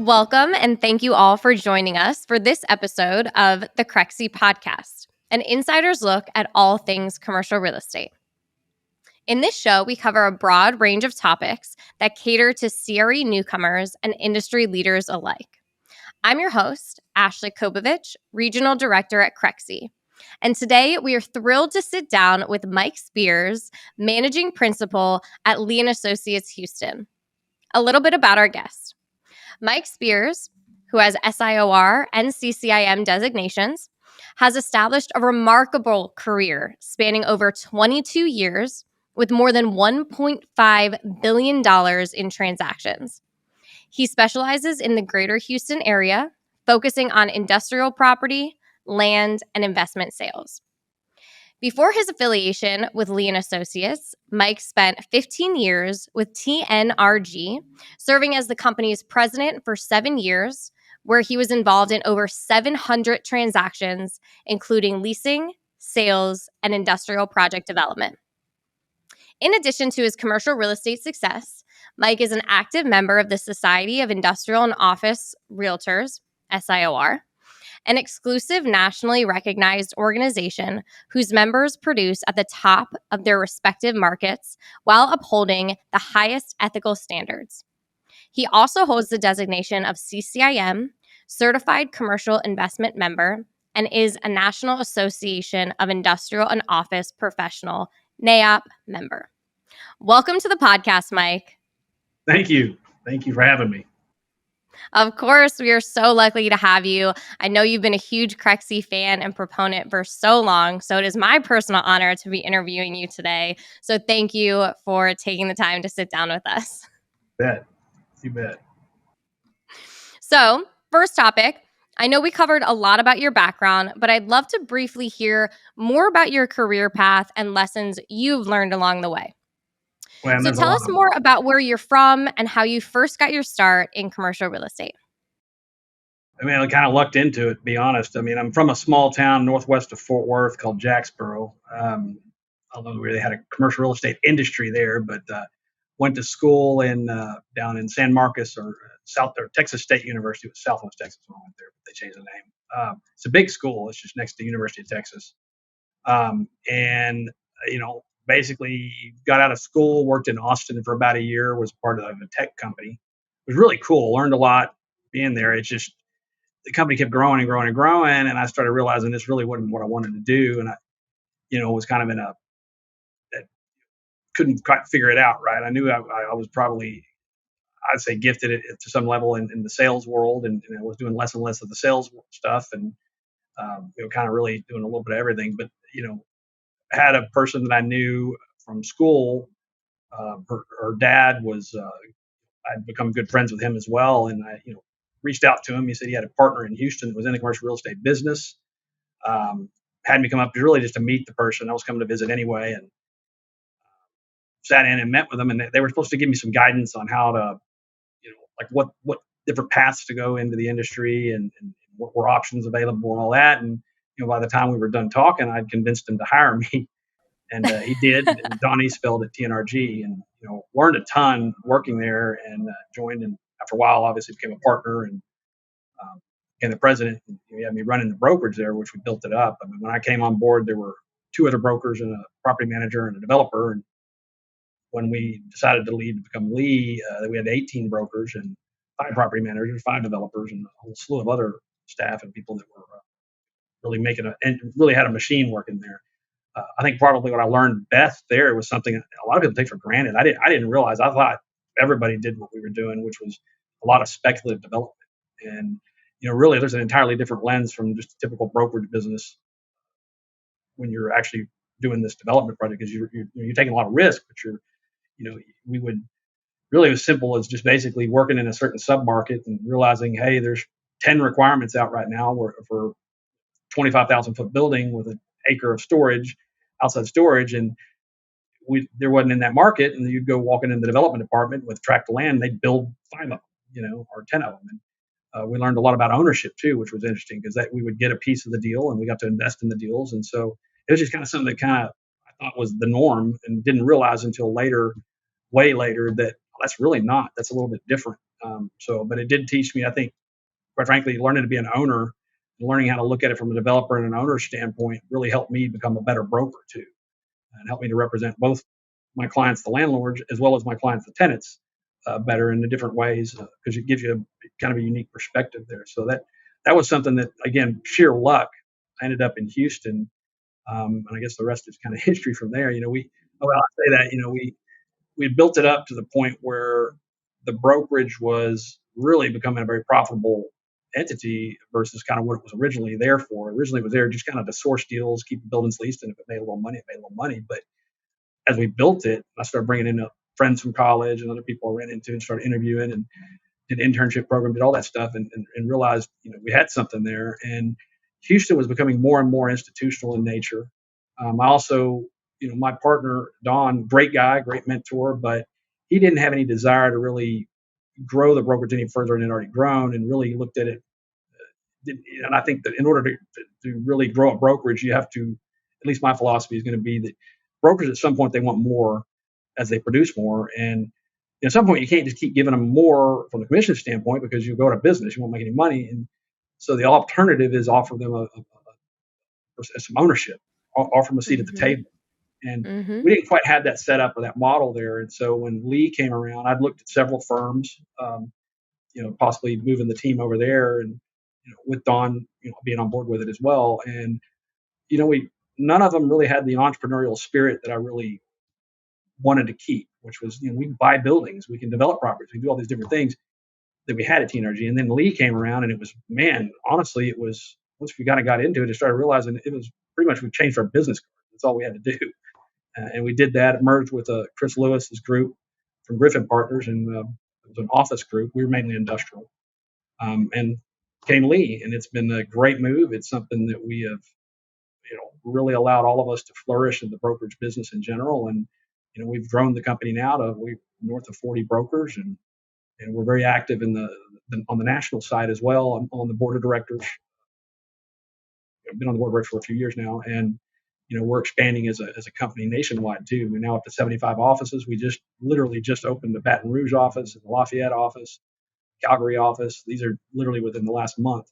Welcome, and thank you all for joining us for this episode of the Crexi Podcast, an insider's look at all things commercial real estate. In this show, we cover a broad range of topics that cater to CRE newcomers and industry leaders alike. I'm your host, Ashley Kobovitch, Regional Director at Crexi. And today we are thrilled to sit down with Mike Spears, Managing Principal at Lee & Associates Houston. A little bit about our guest. Mike Spears, who has SIOR and CCIM designations, has established a remarkable career spanning over 22 years with more than $1.5 billion in transactions. He specializes in the greater Houston area, focusing on industrial property, land, and investment sales. Before his affiliation with Lee & Associates, Mike spent 15 years with TNRG, serving as the company's president for 7 years, where he was involved in over 700 transactions, including leasing, sales, and industrial project development. In addition to his commercial real estate success, Mike is an active member of the Society of Industrial and Office Realtors, SIOR, an exclusive nationally recognized organization whose members produce at the top of their respective markets while upholding the highest ethical standards. He also holds the designation of CCIM, Certified Commercial Investment Member, and is a National Association of Industrial and Office Professional, NAOP member. Welcome to the podcast, Mike. Thank you. Thank you for having me. Of course, we are so lucky to have you. I know you've been a huge Crexi fan and proponent for so long, so it is my personal honor to be interviewing you today. So thank you for taking the time to sit down with us. You bet. So, first topic, I know we covered a lot about your background, but I'd love to briefly hear more about your career path and lessons you've learned along the way. Well, so tell us more about where you're from and how you first got your start in commercial real estate. I mean, I kind of lucked into it, to be honest. I mean, I'm from a small town northwest of Fort Worth called Jacksboro. Although we really had a commercial real estate industry there, but went to school in down in San Marcos or Texas State University. It was Southwest Texas when I went there, but they changed the name. It's a big school. It's just next to University of Texas. And, basically got out of school, worked in Austin for about a year, was part of a tech company. It was really cool. Learned a lot being there. It's just the company kept growing and growing and growing. And I started realizing this really wasn't what I wanted to do. And I, was kind of couldn't quite figure it out. Right. I knew I was probably, I'd say gifted to some level in the sales world. And I was doing less and less of the sales stuff and, kind of really doing a little bit of everything. But, had a person that I knew from school. Her dad was, I'd become good friends with him as well. And I, reached out to him. He said he had a partner in Houston that was in the commercial real estate business. Had me come up really just to meet the person. I was coming to visit anyway, and sat in and met with them. And they were supposed to give me some guidance on how to, like what different paths to go into the industry and what were options available and all that. And, by the time we were done talking, I'd convinced him to hire me. And he did. And Don Eastfeld at TNRG, and learned a ton working there, and joined. And after a while, obviously became a partner and became the president. And he had me running the brokerage there, which we built it up. I mean, when I came on board, there were 2 other brokers and a property manager and a developer. And when we decided to leave to become Lee, we had 18 brokers and 5 property managers, 5 developers, and a whole slew of other staff and people that were really and really had a machine working there. I think probably what I learned best there was something a lot of people take for granted. I didn't realize. I thought everybody did what we were doing, which was a lot of speculative development. And really, there's an entirely different lens from just a typical brokerage business when you're actually doing this development project, because you're taking a lot of risk. But we would really, as simple as just basically working in a certain submarket and realizing, hey, there's 10 requirements out right now for 25,000 foot building with an acre of storage, outside storage, and there wasn't in that market. And you'd go walking in the development department with a tract of land, they'd build 5 of them, or 10 of them. And we learned a lot about ownership too, which was interesting, because that we would get a piece of the deal and we got to invest in the deals. And so it was just kind of something that I thought was the norm, and didn't realize until later, way later, that that's really not. That's a little bit different. But it did teach me, I think, quite frankly, learning to be an owner, learning how to look at it from a developer and an owner standpoint really helped me become a better broker too, and helped me to represent both my clients, the landlords, as well as my clients, the tenants, better in the different ways, because it gives you kind of a unique perspective there. So that was something that, again, sheer luck. I ended up in Houston, and I guess the rest is kind of history from there. I say that, we built it up to the point where the brokerage was really becoming a very profitable entity versus kind of what it was originally there for. Originally, it was there just kind of to source deals, keep the buildings leased, and if it made a little money, it made a little money. But as we built it, I started bringing in friends from college and other people I ran into and started interviewing and did internship program, did all that stuff, and realized we had something there. And Houston was becoming more and more institutional in nature. I also, my partner Don, great guy, great mentor, but he didn't have any desire to really grow the brokerage any further than it had already grown, and really looked at it. And I think that in order to really grow a brokerage, you have to, at least my philosophy is going to be that brokers at some point they want more as they produce more, and at some point you can't just keep giving them more from the commission standpoint because you go to business, you won't make any money, and so the alternative is offer them some ownership, offer them a seat at the table, and we didn't quite have that set up or that model there. And so when Lee came around, I'd looked at several firms, possibly moving the team over there, and with Don, being on board with it as well, and we none of them really had the entrepreneurial spirit that I really wanted to keep, which was, we can buy buildings, we can develop properties, we can do all these different things that we had at TNRG. And then Lee came around, and it was, man, honestly, it was, once we got into it, I started realizing it was pretty much, we changed our business card. That's all we had to do. And we did that. It merged with Chris Lewis's group from Griffin Partners, and it was an office group. We were mainly industrial. And came Lee, and it's been a great move. It's something that we have, really allowed all of us to flourish in the brokerage business in general. And we've grown the company now to north of 40 brokers, and we're very active on the national side as well. I'm on the board of directors. I've been on the board of directors for a few years now, and we're expanding as a company nationwide too. We're now up to 75 offices. We literally just opened the Baton Rouge office, the Lafayette office, Calgary office. These are literally within the last month.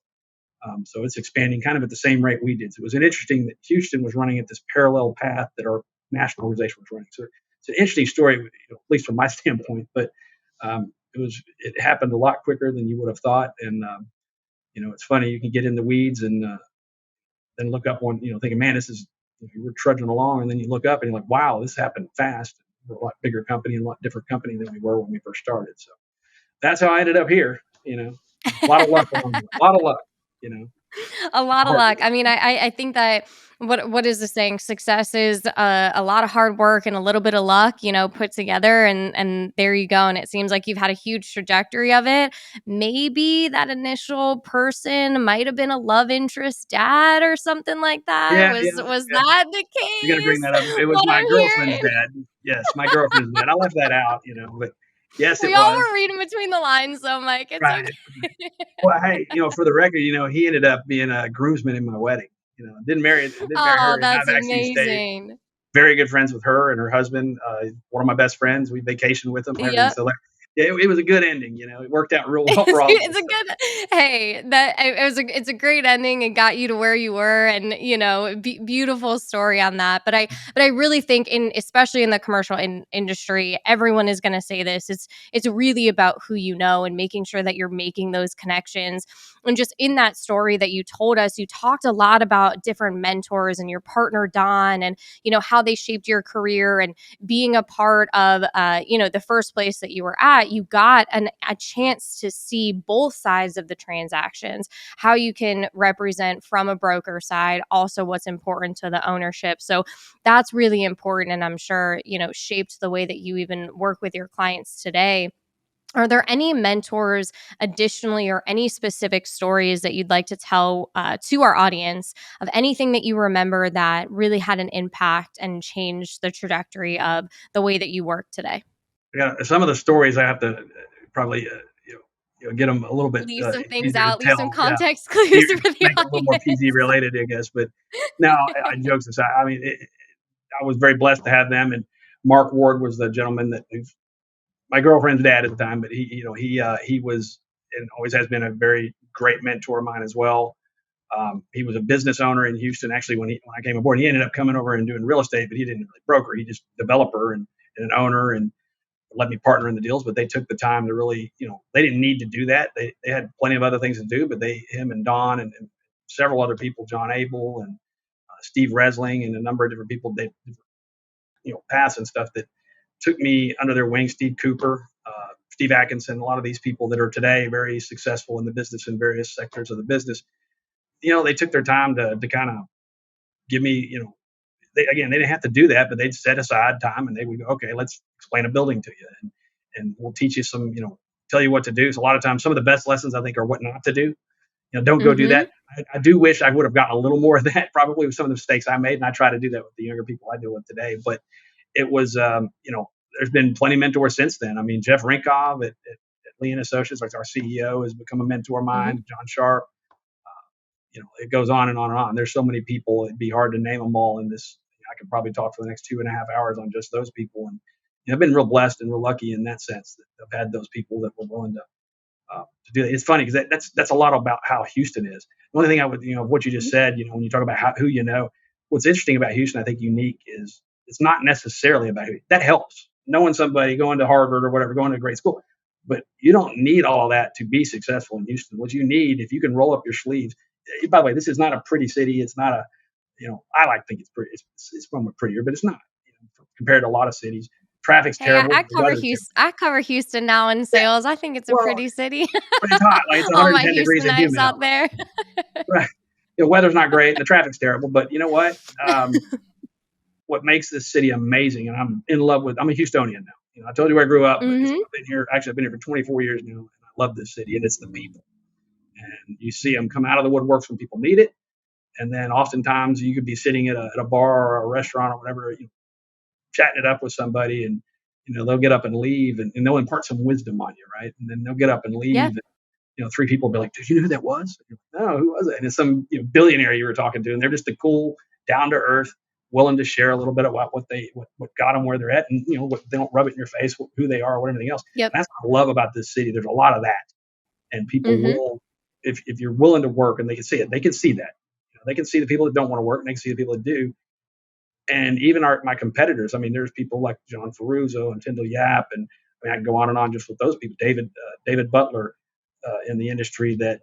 So it's expanding kind of at the same rate we did. So it was interesting that Houston was running at this parallel path that our national organization was running. So it's an interesting story, at least from my standpoint. But it happened a lot quicker than you would have thought. And it's funny, you can get in the weeds and then look up on, thinking, man, we're trudging along, and then you look up and you're like, wow, this happened fast. We're a lot bigger company and a lot different company than we were when we first started. So that's how I ended up here. A lot of luck along the way. A lot of luck. A lot of luck. I mean, I think that what is the saying? Success is a lot of hard work and a little bit of luck, put together, and there you go. And it seems like you've had a huge trajectory of it. Maybe that initial person might have been a love interest dad or something like that. Yeah, Was that the case? You're gonna bring that up. It was my girlfriend's dad. Yes, my girlfriend's dad. I left that out, but yes, we all were reading between the lines, though, Mike. It's right. Okay. Well, hey, for the record, he ended up being a groomsman in my wedding. Didn't marry her. Oh, that's amazing. Very good friends with her and her husband. One of my best friends. We vacationed with them. Yep. So it was a good ending. It worked out real well for all. It's a good. Hey, it's a great ending. It got you to where you were, and beautiful story on that. But I really think especially in the commercial industry, everyone is going to say this. It's really about who you know and making sure that you're making those connections. And just in that story that you told us, you talked a lot about different mentors and your partner Don, and how they shaped your career, and being a part of the first place that you were at. You got a chance to see both sides of the transactions, how you can represent from a broker side, also what's important to the ownership. So that's really important, and I'm sure shaped the way that you even work with your clients today. Are there any mentors additionally, or any specific stories that you'd like to tell to our audience of anything that you remember that really had an impact and changed the trajectory of the way that you work today? Yeah, some of the stories I have to probably get them a little bit. Leave some things out, leave some context clues for the make it a little more PG related, I guess. But now, jokes aside, I mean, I was very blessed to have them. And Mark Ward was the gentleman that my girlfriend's dad at the time, but he was and always has been a very great mentor of mine as well. He was a business owner in Houston. Actually, when I came aboard, he ended up coming over and doing real estate, but he didn't really broker. He just developer and an owner, and let me partner in the deals. But they took the time to really, they didn't need to do that. They had plenty of other things to do, but him and Don and several other people, John Abel and Steve Resling and a number of different people, they, paths and stuff that took me under their wing. Steve Cooper, Steve Atkinson, a lot of these people that are today very successful in the business in various sectors of the business. They took their time to kind of give me, they didn't have to do that, but they'd set aside time and they would go, okay, let's explain a building to you, and we'll teach you some, tell you what to do. So a lot of times, some of the best lessons I think are what not to do. Don't go do Mm-hmm. that. I do wish I would have gotten a little more of that, probably with some of the mistakes I made, and I try to do that with the younger people I deal with today. But it was, there's been plenty of mentors since then. I mean, Jeff Rinkov at Lee and Associates, like our CEO, has become a mentor of Mm-hmm. mine. John Sharp. It goes on and on and on. There's so many people; it'd be hard to name them all in this. I could probably talk for the next 2.5 hours on just those people, and I've been real blessed and real lucky in that sense that I've had those people that were willing to do that. It's funny because that's a lot about how Houston is. The only thing I would, what you just said, when you talk about who what's interesting about Houston, I think unique is it's not necessarily about who. That helps. Knowing somebody going to Harvard or whatever, going to a great school, but you don't need all that to be successful in Houston. What you need, if you can roll up your sleeves. By the way, this is not a pretty city. It's not a, I like to think it's pretty. It's somewhat prettier, but it's not compared to a lot of cities. Traffic's Hey, terrible. I The cover weather's Houston. I cover Houston now in terrible. sales. I think it's a Well, pretty city. but it's hot. Like it's All my 110 degrees and Houstonites humid out. out there. Right. The weather's not great and the traffic's terrible, but you know what? What makes this city amazing, and I'm in love with. I'm a Houstonian now. I told you where I grew up, but Mm-hmm. I've been here. Actually, I've been here for 24 years now, and I love this city, and it's the people. And you see them come out of the woodworks when people need it, and then oftentimes you could be sitting at a bar or a restaurant or whatever, chatting it up with somebody, and they'll get up and leave, and they'll impart some wisdom on you, right? And then they'll get up and leave. Yeah. And, three people will be like, "Did you know who that was?" No, who was it? And it's some billionaire you were talking to, and they're just a cool, down to earth, willing to share a little bit about what got them where they're at, and what they don't rub it in your face, who they are, or anything else. Yep. And that's what I love about this city. There's a lot of that, and people Mm-hmm. will, if you're willing to work, and they can see it, they can see that. They can see the people that don't want to work, and they can see the people that do. And even my competitors. I mean, there's people like John Ferruzzo and Tyndall Yap, and I can go on and on just with those people. David Butler in the industry that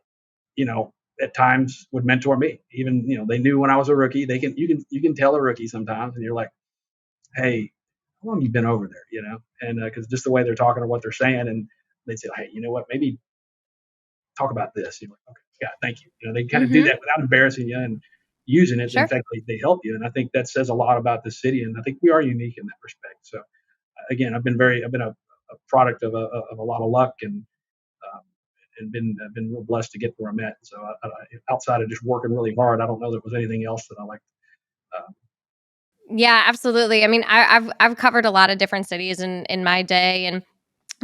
at times would mentor me. Even they knew when I was a rookie. You can tell a rookie sometimes, and you're like, hey, how long have you been over there? And because just the way they're talking or what they're saying, and they'd say, hey, you know what, maybe talk about this. You're like, okay, yeah, thank you. They kind of do Mm-hmm. that without embarrassing you and using it. Sure. In fact, they help you, and I think that says a lot about the city, and I think we are unique in that respect. So again, I've been a product of a lot of luck, and I've been real blessed to get where I'm at. So outside of just working really hard, I don't know there was anything else that I liked. Yeah, absolutely. I mean, I've covered a lot of different cities in my day, and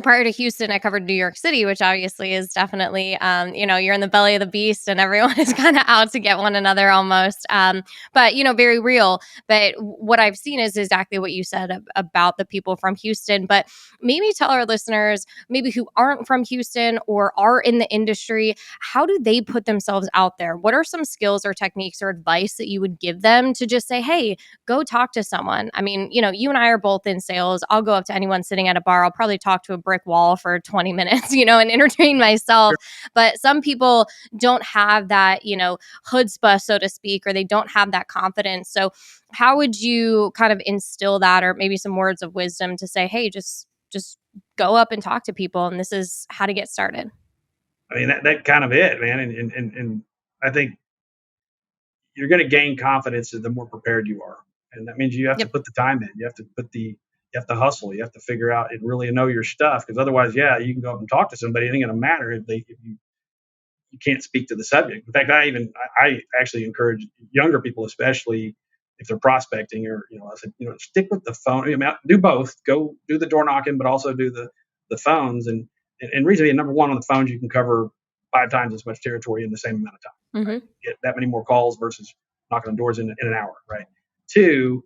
prior to Houston, I covered New York City, which obviously is definitely, you're in the belly of the beast and everyone is kind of out to get one another almost. But, very real. But what I've seen is exactly what you said about the people from Houston. But maybe tell our listeners, maybe who aren't from Houston or are in the industry, how do they put themselves out there? What are some skills or techniques or advice that you would give them to just say, hey, go talk to someone? I mean, you and I are both in sales. I'll go up to anyone sitting at a bar. I'll probably talk to a brick wall for 20 minutes, and entertain myself. But some people don't have that, chutzpah, so to speak, or they don't have that confidence. So how would you kind of instill that, or maybe some words of wisdom to say, hey, just go up and talk to people, and this is how to get started? I mean, that kind of it, man. And I think you're going to gain confidence the more prepared you are. And that means you have to Yep. put the time in. You have to hustle. You have to figure out and really know your stuff. Because otherwise, yeah, you can go up and talk to somebody. It ain't going to matter if you can't speak to the subject. In fact, I actually encourage younger people, especially if they're prospecting, or I said, stick with the phone. I mean, do both. Go do the door knocking, but also do the phones. And reasonably, number one, on the phones, you can cover 5 times as much territory in the same amount of time. Mm-hmm. Right? Get that many more calls versus knocking on doors in an hour. Right. 2,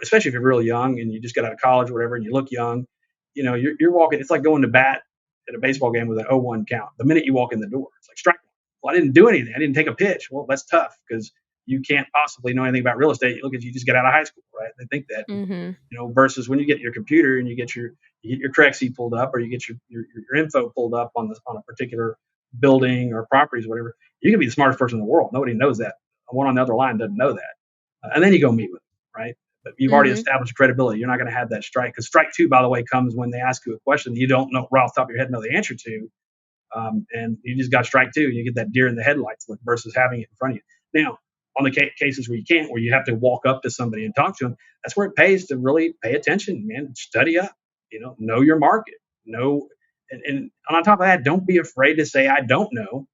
especially if you're real young and you just got out of college or whatever, and you look young, you're walking. It's like going to bat at a baseball game with an 0-1 count. The minute you walk in the door, it's like strike one. Well, I didn't do anything. I didn't take a pitch. Well, that's tough because you can't possibly know anything about real estate. Look at you just get out of high school, right? They think that, versus when you get your computer and you get your Crexi pulled up, or you get your info pulled up on a particular building or properties, or whatever. You can be the smartest person in the world. Nobody knows that. One on the other line doesn't know that, and then you go meet with them, right? But you've already established credibility. You're not going to have that strike, because strike two, by the way, comes when they ask you a question that you don't know right off the top of your head know the answer to, and you just got strike two, and you get that deer in the headlights look versus having it in front of you. Now, on the cases where you can't, where you have to walk up to somebody and talk to them, that's where it pays to really pay attention, man. Study up, know your market, and on top of that, don't be afraid to say I don't know,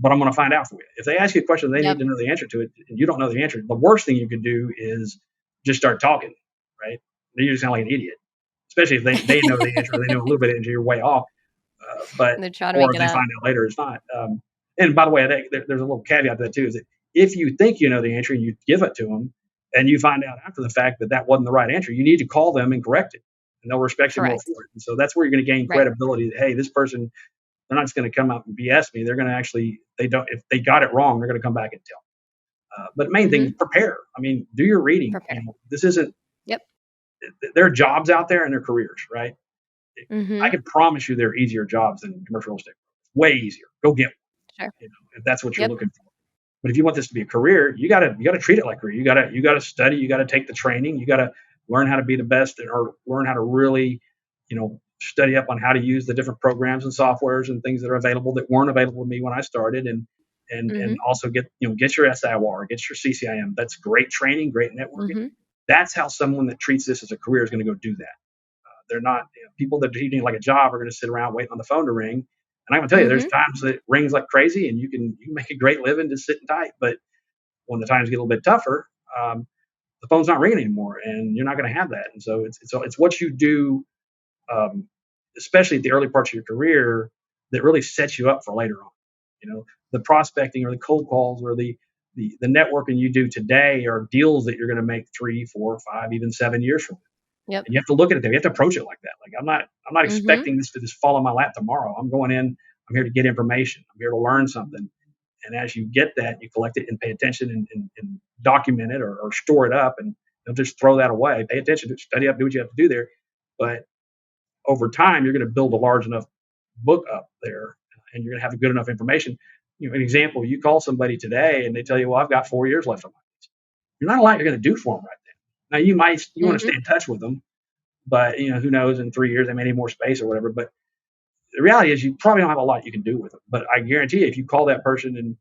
but I'm going to find out for you. If they ask you a question, they need to know the answer to it, and you don't know the answer. The worst thing you could do is just start talking, right? Then you sound like an idiot, especially if they know the answer, or they know a little bit of answer, you're way off. But they're trying to make it up. Find out later it's not. And by the way, there's a little caveat to that too, is that if you think you know the answer and you give it to them, and you find out after the fact that wasn't the right answer, you need to call them and correct it, and they'll respect you more for it. And so that's where you're going to gain credibility. That, hey, this person, they're not just going to come out and BS me. They're going to actually, if they got it wrong, they're going to come back and tell. But main thing, prepare. I mean, do your reading. This isn't. Yep. There are jobs out there and there are careers, right? I can promise you there are easier jobs than commercial real estate. Way easier. Go get one. Sure. If that's what you're looking for. But if you want this to be a career, you gotta treat it like a career. You gotta study. You gotta take the training. You gotta learn how to be the best, or learn how to really, study up on how to use the different programs and softwares and things that are available that weren't available to me when I started, and also get your SIR, get your CCIM. That's great training, great networking. That's how someone that treats this as a career is going to go do that. They're not people that are treating it like a job are going to sit around waiting on the phone to ring. And I'm going to tell you, there's times that it rings like crazy, and you can make a great living just sitting tight. But when the times get a little bit tougher, the phone's not ringing anymore, and you're not going to have that. And so it's what you do, especially at the early parts of your career, that really sets you up for later on. The prospecting or the cold calls or the networking you do today are deals that you're going to make 3, 4, 5, even 7 years from now. Yep. And you have to look at it there. You have to approach it like that. Like I'm not expecting this to just fall in my lap tomorrow. I'm going in. I'm here to get information. I'm here to learn something. And as you get that, you collect it and pay attention and document it or store it up, and don't just throw that away. Pay attention to it, study up, do what you have to do there. But over time, you're going to build a large enough book up there, and you're going to have good enough information. An example: you call somebody today and they tell you, "Well, I've got 4 years left on my lease." You're not a lot you're going to do for them right then. Now you want to stay in touch with them, but who knows? In 3 years they may need more space or whatever. But the reality is, you probably don't have a lot you can do with them. But I guarantee you, if you call that person in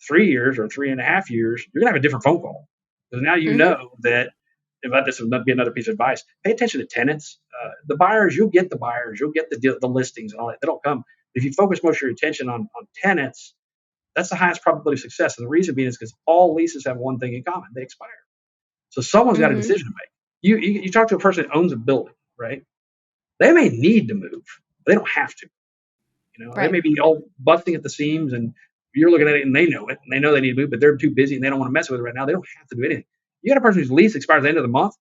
3 years or 3.5 years, you're gonna have a different phone call, because now you know that. If this would be another piece of advice: pay attention to tenants. The buyers, you'll get the buyers, you'll get the listings and all that. They don't come. If you focus most of your attention on tenants, that's the highest probability of success. And the reason being is because all leases have one thing in common: they expire. So someone's got a decision to make. You talk to a person that owns a building, right? They may need to move, but they don't have to. They may be all busting at the seams, and you're looking at it and they know it, and they know they need to move, but they're too busy and they don't want to mess with it right now. They don't have to do anything. You got a person whose lease expires at the end of the month.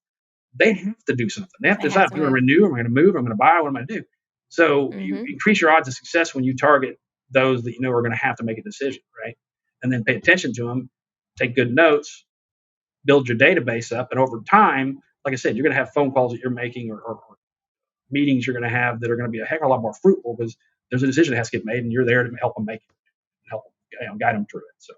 They have to do something. They have to decide, if I'm going to renew, I'm going to move, I'm going to buy, what am I going to do? So you increase your odds of success when you target those that are going to have to make a decision, right? And then pay attention to them, take good notes, build your database up, and over time, like I said, you're going to have phone calls that you're making or meetings you're going to have that are going to be a heck of a lot more fruitful, because there's a decision that has to get made, and you're there to help them make it, and help guide them through it. So.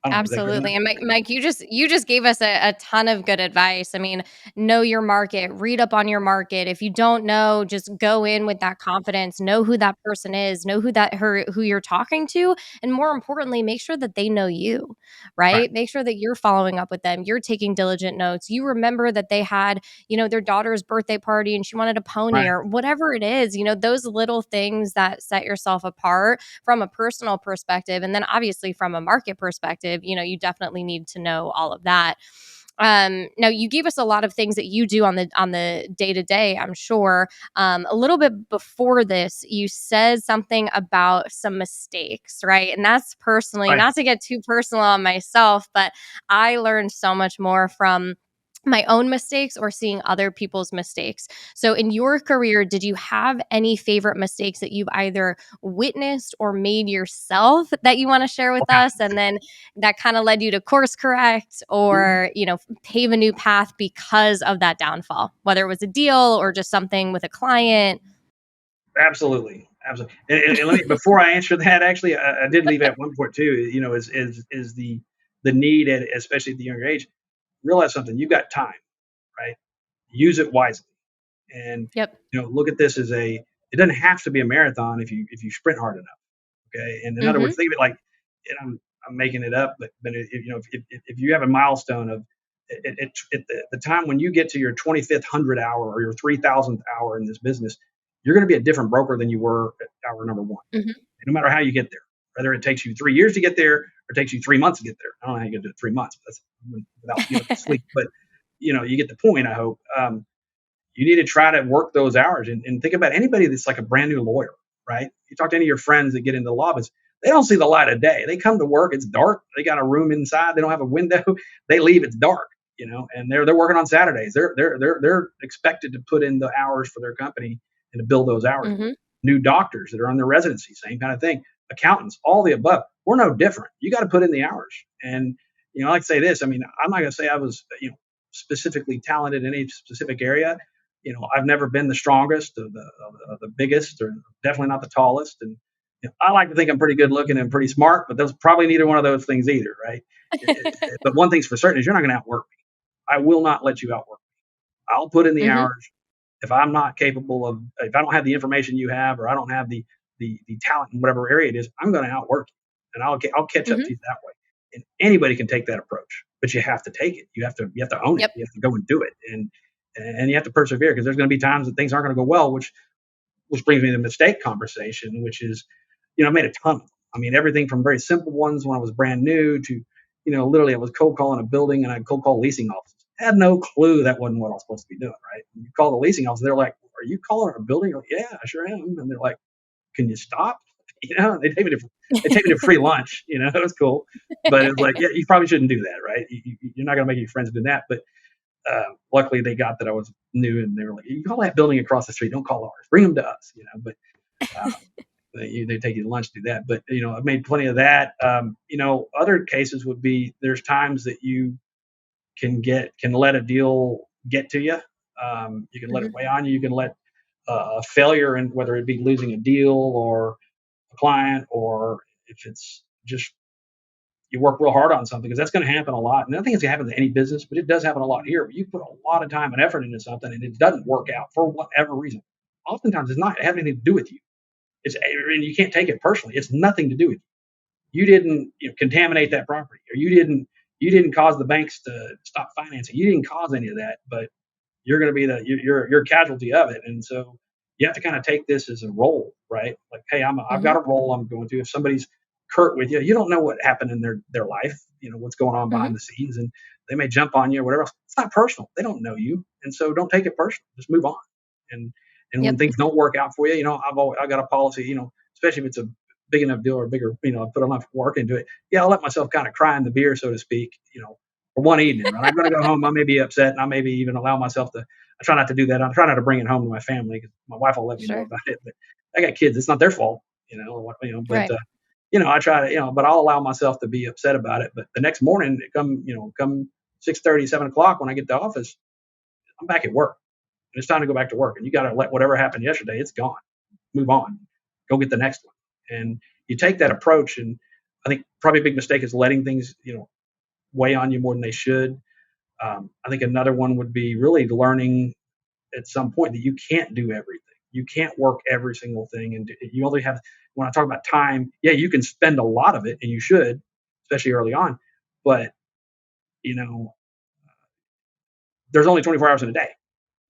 Absolutely. And Mike, you just gave us a ton of good advice. I mean, know your market, read up on your market. If you don't know, just go in with that confidence, know who that person is, know who you're talking to. And more importantly, make sure that they know you, right? Make sure that you're following up with them. You're taking diligent notes. You remember that they had, their daughter's birthday party and she wanted a pony or whatever it is, those little things that set yourself apart from a personal perspective. And then obviously from a market perspective, you definitely need to know all of that. Now you gave us a lot of things that you do on the day-to-day, I'm sure. A little bit before this, you said something about some mistakes, right? And that's personally, not to get too personal on myself, but I learned so much more from my own mistakes or seeing other people's mistakes. So in your career, did you have any favorite mistakes that you've either witnessed or made yourself that you want to share with us? And then that kind of led you to course correct or, pave a new path because of that downfall, whether it was a deal or just something with a client. Absolutely, absolutely. And let me, before I answer that, actually, I did leave at one point too. Is the need, especially at the younger age, realize something. You've got time, right? Use it wisely, and Yep. look at this as a. It doesn't have to be a marathon if you sprint hard enough. Okay, and in other Mm-hmm. words, think of it like, and I'm making it up, but if you have a milestone of the time when you get to your 25th hundred hour or your 3,000th hour in this business, you're going to be a different broker than you were at hour number one. Mm-hmm. No matter how you get there, whether it takes you 3 years to get there or takes you 3 months to get there. I don't know how you get to 3 months, but that's without giving up sleep. But you get the point. I hope. You need to try to work those hours and think about anybody that's like a brand new lawyer, right? You talk to any of your friends that get into the law business, they don't see the light of day. They come to work, it's dark. They got a room inside. They don't have a window. They leave, it's dark, and they're working on Saturdays. They're expected to put in the hours for their company and to build those hours. Mm-hmm. New doctors that are on their residency, same kind of thing. Accountants, all the above. We're no different. You got to put in the hours. And I like to say this. I mean, I'm not going to say I was specifically talented in any specific area. I've never been the strongest or the biggest, or definitely not the tallest. And I like to think I'm pretty good looking and pretty smart, but there's probably neither one of those things either, right? But one thing's for certain is you're not going to outwork me. I will not let you outwork me. I'll put in the Mm-hmm. hours. If I'm not capable of, if I don't have the information you have, or I don't have the talent in whatever area it is, I'm going to outwork you, and I'll catch up Mm-hmm. to you that way. And anybody can take that approach, but you have to take it. You have to own it. Yep. You have to go and do it, and you have to persevere, because there's going to be times that things aren't going to go well, which brings me to the mistake conversation, which is, I made a ton of them. I mean, everything from very simple ones when I was brand new to, literally I was cold calling a building and I cold call leasing offices. I had no clue that wasn't what I was supposed to be doing, right? And you call the leasing office, they're like, "Are you calling a building?" You're like, "Yeah, I sure am." And they're like, "Can you stop?" They take me to free lunch. It was cool, but it was like, yeah, you probably shouldn't do that, right? You're not going to make any friends doing that. But luckily, they got that I was new, and they were like, "You call that building across the street, don't call ours. Bring them to us." But uh, they take you to lunch to do that. But I've made plenty of that. Other cases would be, there's times that you can let a deal get to you. You can let it Mm-hmm. weigh on you. You can let a failure, and whether it be losing a deal or a client, or if it's just you work real hard on something, because that's going to happen a lot. And I think it's going to happen to any business, but it does happen a lot here. You put a lot of time and effort into something and it doesn't work out for whatever reason. Oftentimes it's not, it has anything to do with you. And you can't take it personally. It's nothing to do with you. You didn't contaminate that property, or you didn't cause the banks to stop financing. You didn't cause any of that, but you're going to be you're a casualty of it. And so you have to kind of take this as a role, right? Like, hey, I've got Mm-hmm. a role I'm going to. If somebody's curt with you, you don't know what happened in their life, what's going on Mm-hmm. behind the scenes, and they may jump on you or whatever else. It's not personal. They don't know you, and so don't take it personal. Just move on. And and when Yep. things don't work out for you, I got a policy, especially if it's a big enough deal or bigger, I put enough work into it. Yeah, I'll let myself kind of cry in the beer, so to speak, for one evening. Right? I'm going to go home. I may be upset, and I maybe even allow myself to. I try not to do that. I try not to bring it home to my family, because my wife will let me know Sure. about it. But I got kids. It's not their fault, But Right. I try to, but I'll allow myself to be upset about it. But the next morning, come 6:30, 7 o'clock, when I get to the office, I'm back at work, and it's time to go back to work. And you got to let whatever happened yesterday, it's gone. Move on. Go get the next one. And you take that approach. And I think probably a big mistake is letting things, weigh on you more than they should. I think another one would be really learning at some point that you can't do everything. You can't work every single thing, and you only have. When I talk about time, yeah, you can spend a lot of it, and you should, especially early on. But you know, there's only 24 hours in a day,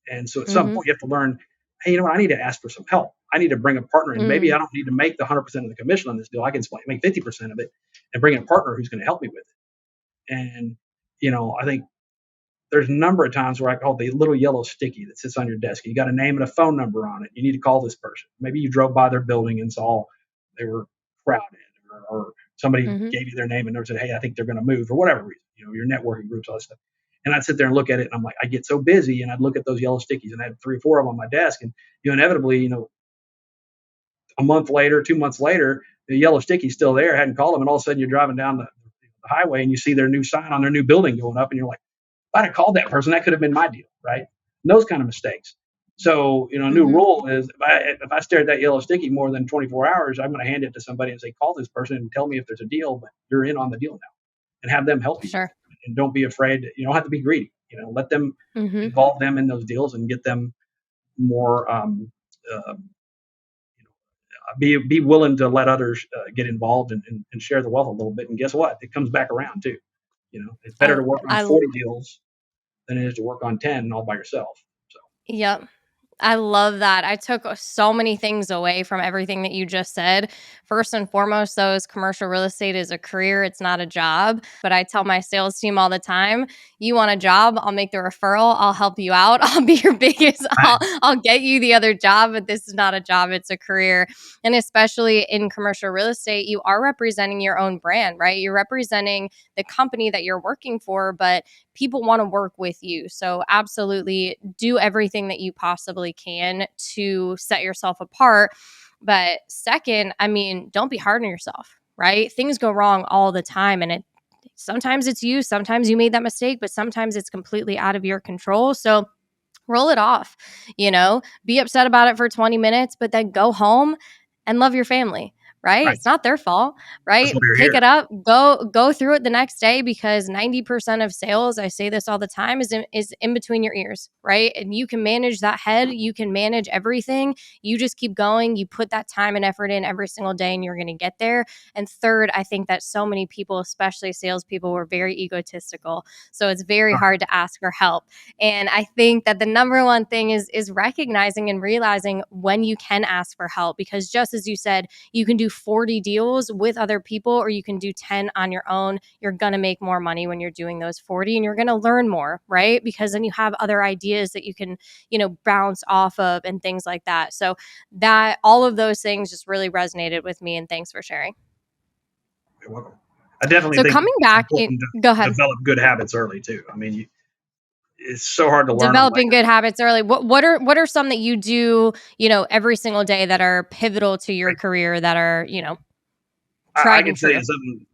and so at some Mm-hmm. point you have to learn. Hey, you know what? I need to ask for some help. I need to bring a partner in. Maybe Mm. I don't need to make the 100% of the commission on this deal. I can make 50% of it, and bring in a partner who's going to help me with it. And I think there's a number of times where I call the little yellow sticky that sits on your desk. You got a name and a phone number on it. You need to call this person. Maybe you drove by their building and saw they were crowded, or somebody Mm-hmm. gave you their name and said, "Hey, I think they're going to move," for whatever reason. Your networking groups, all that stuff. And I'd sit there and look at it, and I'm like, I get so busy, and I'd look at those yellow stickies, and I had 3 or 4 of them on my desk, and inevitably, a month later, 2 months later, the yellow sticky's still there. I hadn't called them, and all of a sudden you're driving down the highway and you see their new sign on their new building going up, and you're like, if I'd have called that person, that could have been my deal, right? And those kind of mistakes. So, a new Mm-hmm. rule is if I stare at that yellow sticky more than 24 hours, I'm going to hand it to somebody and say, call this person and tell me if there's a deal, but you're in on the deal now, and have them help you with Sure. it. And don't be afraid. You don't have to be greedy. Let them Mm-hmm. involve them in those deals and get them more be willing to let others get involved and share the wealth a little bit. And guess what? It comes back around too. It's better I, to work on I, 40 deals than it is to work on 10 all by yourself. So yep. I love that. I took so many things away from everything that you just said. First and foremost, though, is commercial real estate is a career. It's not a job. But I tell my sales team all the time, you want a job, I'll make the referral. I'll help you out. I'll be your biggest, I'll get you the other job, but this is not a job. It's a career. And especially in commercial real estate, you are representing your own brand, right? You're representing the company that you're working for, but people want to work with you. So absolutely do everything that you possibly can to set yourself apart. But second, I mean, don't be hard on yourself, right? Things go wrong all the time, and sometimes it's you, sometimes you made that mistake, but sometimes it's completely out of your control. So roll it off, be upset about it for 20 minutes, but then go home and love your family, right? right, It's not their fault, that's right? why you're Pick here. it up, go through it the next day, because 90% of sales, I say this all the time, is in between your ears, right? And you can manage that head, you can manage everything. You just keep going, you put that time and effort in every single day, and you're going to get there. And third, I think that so many people, especially salespeople, were very egotistical. So it's very All right. hard to ask for help. And I think that the number one thing is recognizing and realizing when you can ask for help, because just as you said, you can do 40 deals with other people, or you can do 10 on your own. You're going to make more money when you're doing those 40, and you're going to learn more, right? Because then you have other ideas that you can, bounce off of and things like that. So that all of those things just really resonated with me, and thanks for sharing. You're welcome. I definitely So think coming it's back, important go to ahead. develop good habits early too. I mean, it's so hard to learn them Developing later. good habits early. What are some that you do, every single day that are pivotal to your Right? career, that are, I tried and can tell you true? something.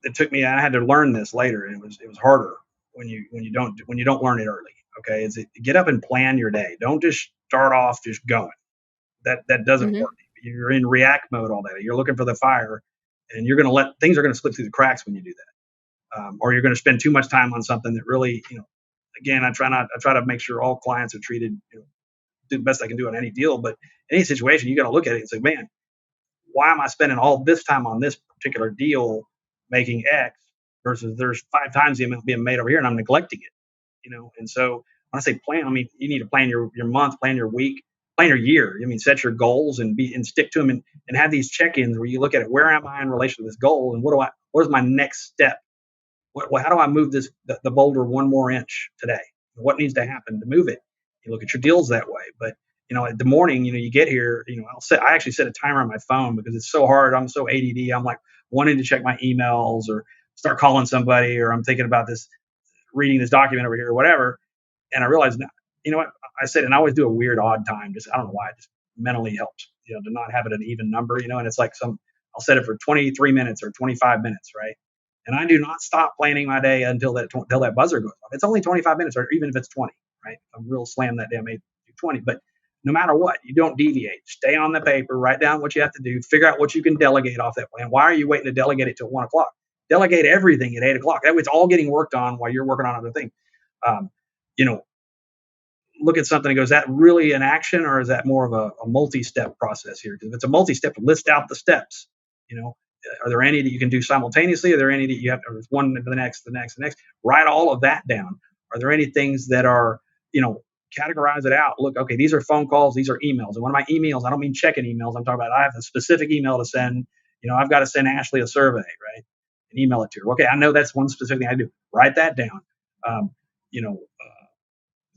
It took me. I had to learn this later, and it was harder when you don't learn it early. Okay, get up and plan your day. Don't just start off just going. That doesn't Mhm. work. You're in react mode all day. You're looking for the fire, and you're going to let things are going to slip through the cracks when you do that. Or you're going to spend too much time on something that really, again, I try to make sure all clients are treated, do the best I can do on any deal. But in any situation, you got to look at it and say, man, why am I spending all this time on this particular deal making X versus there's 5 times the amount being made over here and I'm neglecting it. And so when I say plan, I mean, you need to plan your month, plan your week, plan your year. I mean, set your goals and stick to them and have these check-ins where you look at it. Where am I in relation to this goal? And where's my next step? How do I move the boulder one more inch today? What needs to happen to move it? You look at your deals that way. But at the morning, you get here. I actually set a timer on my phone because it's so hard. I'm so ADD. I'm like wanting to check my emails or start calling somebody, or I'm thinking about reading this document over here or whatever. And I realized, what I said, and I always do a weird odd time. Just I don't know why. It just mentally helps, to not have it an even number. And it's like I'll set it for 23 minutes or 25 minutes, right? And I do not stop planning my day until that buzzer goes off. It's only 25 minutes, or even if it's 20, right? If I'm real slam that day, I may do 20. But no matter what, you don't deviate. Stay on the paper, write down what you have to do, figure out what you can delegate off that plan. Why are you waiting to delegate it till 1 o'clock? Delegate everything at 8 o'clock. That way, it's all getting worked on while you're working on other things. Um, you know, Look at something and go, is that really an action, or is that more of a multi-step process here? Because if it's a multi-step, list out the steps. Are there any that you can do simultaneously? Are there any that you have to one to the next, the next, the next? Write all of that down. Are there any things that are, categorize it out? Look, okay, these are phone calls, these are emails. And one of my emails, I don't mean checking emails. I'm talking about I have a specific email to send. I've got to send Ashley a survey, right? And email it to her. Okay, I know that's one specific thing I do. Write that down. Um, you know,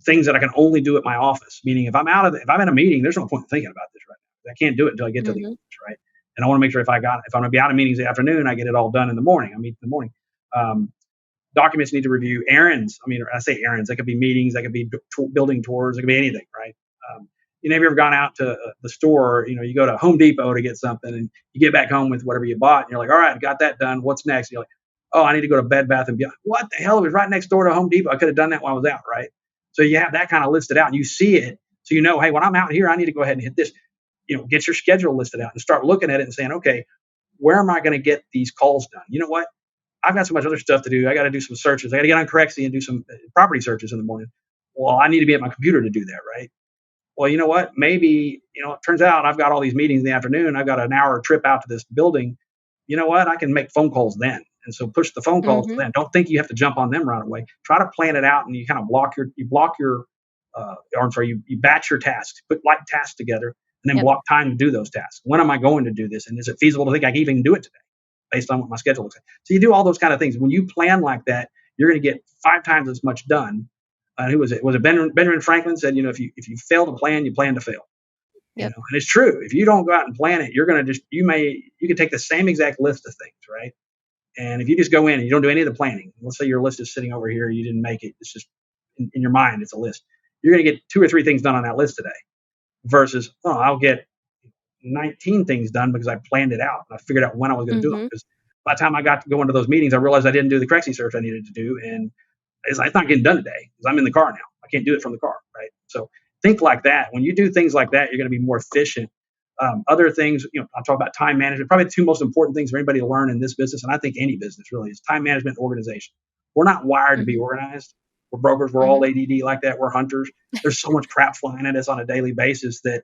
Things that I can only do at my office. Meaning, if I'm in a meeting, there's no point in thinking about this right now. I can't do it until I get to the Mhm. office, right? And I want to make sure if I'm going to be out of meetings in the afternoon, I get it all done in the morning. I meet in the morning. Um, documents need to review, errands. I mean, I say errands, that could be meetings, that could be building tours, it could be anything, right? Have you ever gone out to the store? You go to Home Depot to get something, and you get back home with whatever you bought, and you're like, all right, got that done. What's next? And you're like, oh, I need to go to Bed Bath and Beyond. What the hell? It was right next door to Home Depot. I could have done that while I was out, right? So you have that kind of listed out, and you see it, so hey, when I'm out here, I need to go ahead and hit this. Get your schedule listed out and start looking at it and saying, okay, where am I going to get these calls done? You know what? I've got so much other stuff to do. I got to do some searches. I got to get on Crexi and do some property searches in the morning. Well, I need to be at my computer to do that, right? Well, you know what? Maybe, it turns out I've got all these meetings in the afternoon. I've got an hour trip out to this building. You know what? I can make phone calls then. And so push the phone calls to them. Don't think you have to jump on them right away. Try to plan it out, and you kind of you batch your tasks, put like tasks together, and then block time to do those tasks. When am I going to do this? And is it feasible to think I can even do it today based on what my schedule looks like? So you do all those kind of things. When you plan like that, you're going to get 5 times as much done. Who was it? Was it Benjamin Franklin said, if you fail to plan, you plan to fail. And it's true. If you don't go out and plan it, you're going to you can take the same exact list of things, right? And if you just go in and you don't do any of the planning, let's say your list is sitting over here, you didn't make it. It's just in your mind, it's a list. You're going to get 2 or 3 things done on that list today versus, I'll get 19 things done because I planned it out and I figured out when I was going to do it. Because by the time I got to go into those meetings, I realized I didn't do the Crexi search I needed to do. And it's not getting done today because I'm in the car now. I can't do it from the car, right? So think like that. When you do things like that, you're going to be more efficient. Other things, I'll talk about time management. Probably the 2 most important things for anybody to learn in this business, and I think any business really, is time management and organization. We're not wired to be organized. We're brokers. We're all ADD like that. We're hunters. There's so much crap flying at us on a daily basis that,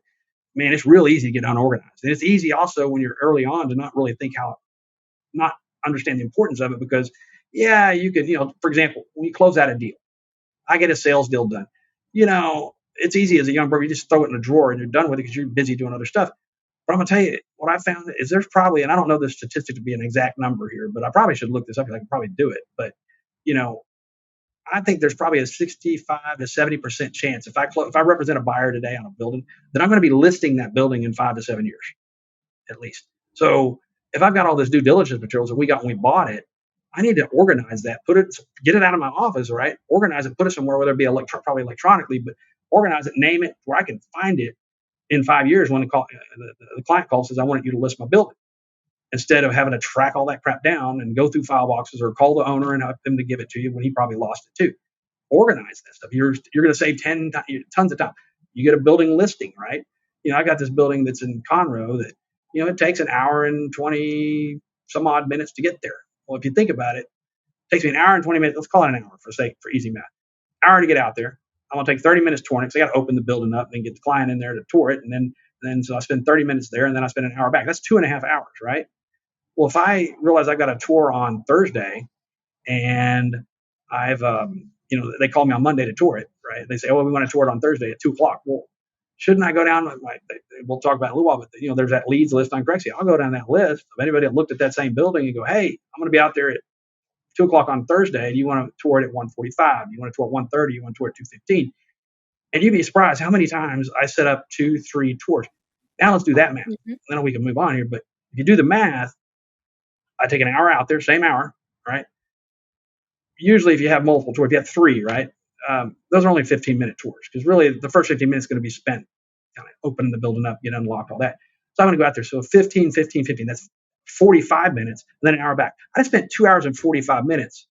man, it's real easy to get unorganized. And it's easy also when you're early on to not really not understand the importance of it because, you could, for example, when you close out a deal, I get a sales deal done. It's easy as a young broker. You just throw it in a drawer and you're done with it because you're busy doing other stuff. But I'm going to tell you, what I found is there's probably, and I don't know the statistic to be an exact number here, but I probably should look this up because I can probably do it. But, I think there's probably a 65 to 70% chance if I represent a buyer today on a building, that I'm going to be listing that building in 5 to 7 years, at least. So if I've got all this due diligence materials that we got when we bought it, I need to organize that, get it out of my office, right? Organize it, put it somewhere, whether it be probably electronically, but organize it, name it where I can find it in 5 years when the client calls says, I want you to list my building. Instead of having to track all that crap down and go through file boxes or call the owner and have them to give it to you when he probably lost it too. Organize that stuff. You're going to save tons of time. You get a building listing, right? I got this building that's in Conroe that, it takes an hour and 20 some odd minutes to get there. Well, if you think about it, it takes me an hour and 20 minutes. Let's call it an hour for easy math. Hour to get out there. I'm going to take 30 minutes touring it. So I got to open the building up and then get the client in there to tour it. And then so I spend 30 minutes there and then I spend an hour back. That's 2.5 hours, right? Well, if I realize I've got a tour on Thursday and I've, they call me on Monday to tour it, right? They say, we want to tour it on Thursday at 2:00. Well, shouldn't I go down? We'll talk about it in a little while, but there's that leads list on Crexi. I'll go down that list of anybody that looked at that same building and go, hey, I'm going to be out there at 2:00 on Thursday. Do you want to tour it at 1:45? Do you want to tour at 1:30? You want to tour at 2:15? And you'd be surprised how many times I set up 2-3 tours. Now let's do that math. Then we can move on here. But if you do the math, I take an hour out there, same hour, right? Usually if you have multiple tours, if you have 3, right? Those are only 15-minute tours because really the first 15 minutes is going to be spent kind of opening the building up, get unlocked, all that. So I'm going to go out there. So 15, that's 45 minutes, and then an hour back. I spent 2 hours and 45 minutes.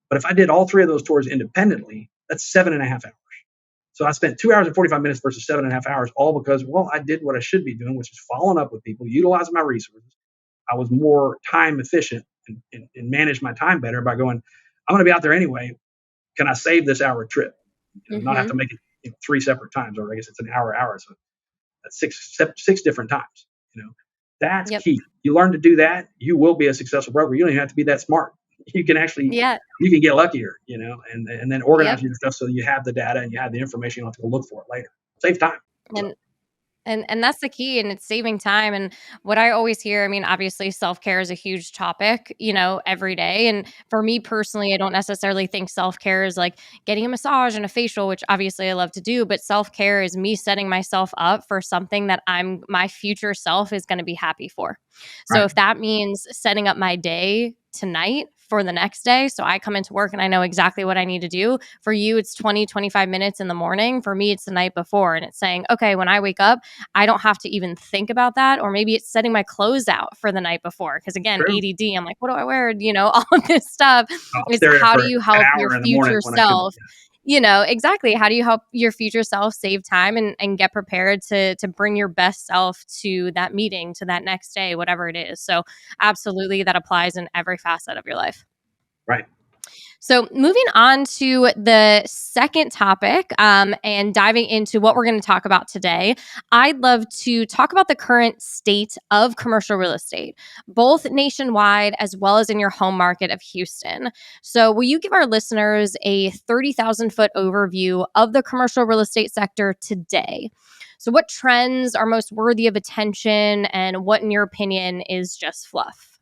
But if I did all 3 of those tours independently, that's 7.5 hours. So I spent 2 hours and 45 minutes versus 7.5 hours, all because, I did what I should be doing, which is following up with people, utilizing my resources. I was more time efficient and managed my time better by going, I'm going to be out there anyway. Can I save this hour trip? Not have to make it 3 separate times, or I guess it's an hour. So that's 6 different times. That's key. You learn to do that, you will be a successful broker. You don't even have to be that smart. You can actually, you can get luckier, and then organize your stuff so you have the data and you have the information. You don't have to go look for it later. Save time. And that's the key, and it's saving time. And what I always hear, I mean, obviously self-care is a huge topic, every day. And for me personally, I don't necessarily think self-care is like getting a massage and a facial, which obviously I love to do, but self-care is me setting myself up for something that my future self is going to be happy for. So if that means setting up my day tonight for the next day. So I come into work and I know exactly what I need to do. For you, it's 20, 25 minutes in the morning. For me, it's the night before. And it's saying, okay, when I wake up, I don't have to even think about that. Or maybe it's setting my clothes out for the night before. Because again, True. ADD, I'm like, what do I wear? All of this stuff. I'll Is stare at it how for do you an help your hour in the morning future when I should. self? Exactly. How do you help your future self save time and get prepared to bring your best self to that meeting, to that next day, whatever it is. So absolutely that applies in every facet of your life. Right. So, moving on to the second topic and diving into what we're going to talk about today, I'd love to talk about the current state of commercial real estate, both nationwide as well as in your home market of Houston. So, will you give our listeners a 30,000-foot overview of the commercial real estate sector today? So, what trends are most worthy of attention, and what, in your opinion, is just fluff?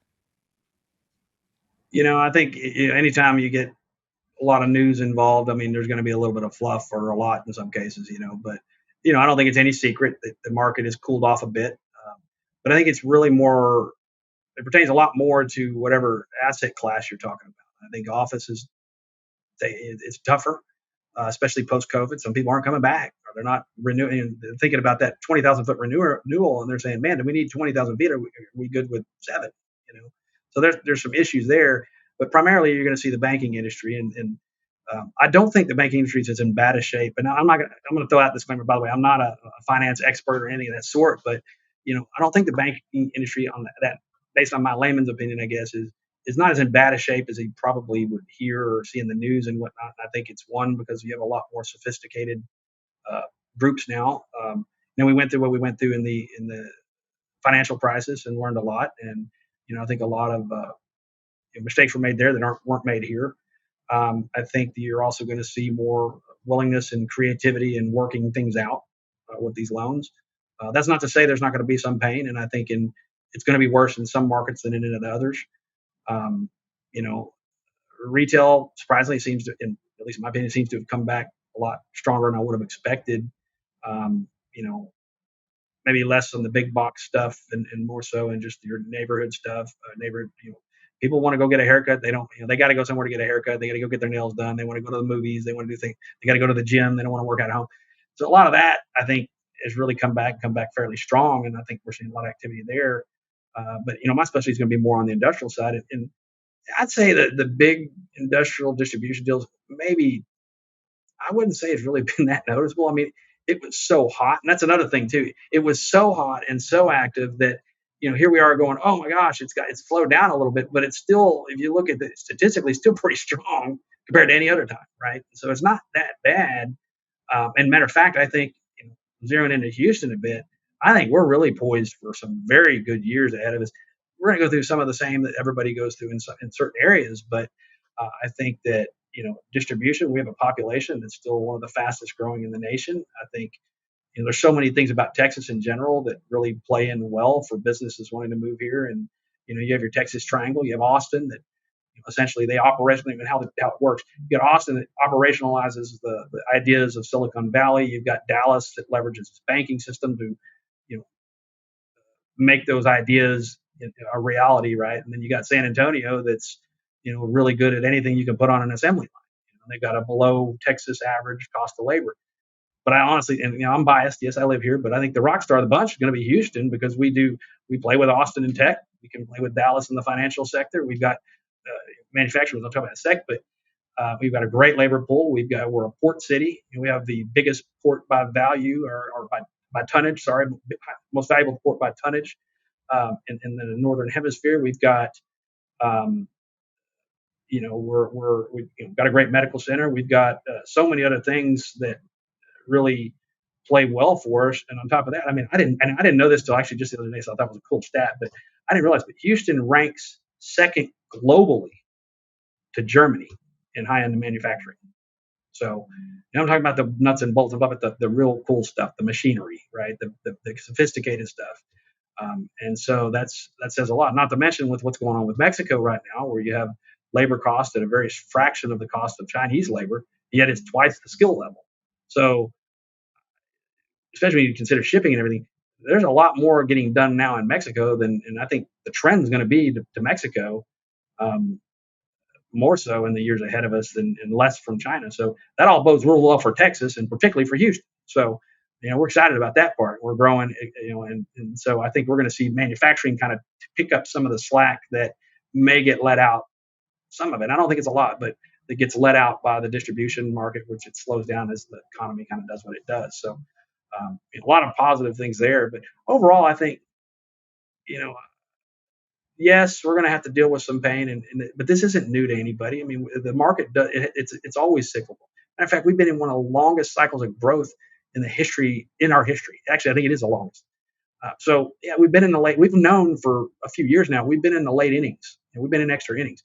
I think anytime you get a lot of news involved, I mean, there's going to be a little bit of fluff or a lot in some cases, but I don't think it's any secret that the market has cooled off a bit. But I think it's really more, it pertains a lot more to whatever asset class you're talking about. I think office is, it's tougher, especially post COVID. Some people aren't coming back, or they're not renewing. Thinking about that 20,000-foot renewal, and they're saying, "Man, do we need 20,000 feet? Are we good with 7?" So there's some issues there. But primarily, you're going to see the banking industry, and I don't think the banking industry is in bad a shape. And I'm not going. I'm going to throw out this disclaimer. By the way, I'm not a finance expert or anything of that sort. But I don't think the banking industry on that, based on my layman's opinion, I guess, is not as in bad a shape as he probably would hear or see in the news and whatnot. I think it's one because you have a lot more sophisticated uh, groups now. We went through what we went through in the financial crisis and learned a lot. And I think a lot of mistakes were made there that weren't made here. I think that you're also going to see more willingness and creativity in working things out with these loans. That's not to say there's not going to be some pain, and I think it's going to be worse in some markets than in others. Um, you know, Retail surprisingly seems to, at least in my opinion, seems to have come back a lot stronger than I would have expected. Um, you know, Maybe less on the big box stuff and more so in just your neighborhood stuff. People want to go get a haircut. They don't, they got to go somewhere to get a haircut. They got to go get their nails done. They want to go to the movies. They want to do things. They got to go to the gym. They don't want to work out at home. So a lot of that, I think, has really come back fairly strong. And I think we're seeing a lot of activity there. But my specialty is going to be more on the industrial side. And I'd say that the big industrial distribution deals, maybe I wouldn't say it's really been that noticeable. I mean, it was so hot, and that's another thing too. It was so hot and so active that here we are going, oh my gosh, it's slowed down a little bit, but it's still, if you look at it statistically, still pretty strong compared to any other time, right? So it's not that bad. And matter of fact, I think zeroing into Houston a bit, I think we're really poised for some very good years ahead of us. We're going to go through some of the same that everybody goes through in certain areas, but I think that distribution, we have a population that's still one of the fastest growing in the nation. I think there's so many things about Texas in general that really play in well for businesses wanting to move here. And you have your Texas Triangle, you have Austin that essentially they operationally, and how it works. You got Austin that operationalizes the ideas of Silicon Valley. You've got Dallas that leverages its banking system to you know make those ideas a reality, right? And then you got San Antonio that's really good at anything you can put on an assembly line. They've got a below Texas average cost of labor. But I honestly, and I'm biased. Yes, I live here, but I think the rock star of the bunch is going to be Houston because we play with Austin in tech. We can play with Dallas in the financial sector. We've got manufacturers. I'll talk about in a sec, but we've got a great labor pool. We're a port city. We have the biggest port by value or by tonnage. Sorry, most valuable port by tonnage in the northern hemisphere. We've got we've got a great medical center. We've got so many other things that really play well for us. And on top of that, I mean, I didn't know this till actually just the other day, so I thought it was a cool stat, but I didn't realize that Houston ranks second globally to Germany in high-end manufacturing. So I'm talking about the nuts and bolts. I'm talking about the real cool stuff, the machinery, right? The sophisticated stuff. And so that says a lot. Not to mention with what's going on with Mexico right now, where you have labor cost at a very fraction of the cost of Chinese labor, yet it's twice the skill level. So especially when you consider shipping and everything, there's a lot more getting done now in Mexico and I think the trend is going to be to Mexico. more so in the years ahead of us and less from China. So that all bodes real well for Texas and particularly for Houston. So, we're excited about that part. We're growing, and so I think we're going to see manufacturing kind of pick up some of the slack that may get let out. Some of it, I don't think it's a lot, but it gets let out by the distribution market, which it slows down as the economy kind of does what it does. So, a lot of positive things there. But overall, I think, you know, yes, we're going to have to deal with some pain, but this isn't new to anybody. I mean, the market does it's always cyclical. Matter of fact, we've been in one of the longest cycles of growth in our history. Actually, I think it is the longest. So yeah, we've been in the late. We've known for a few years now. We've been in the late innings, and we've been in extra innings.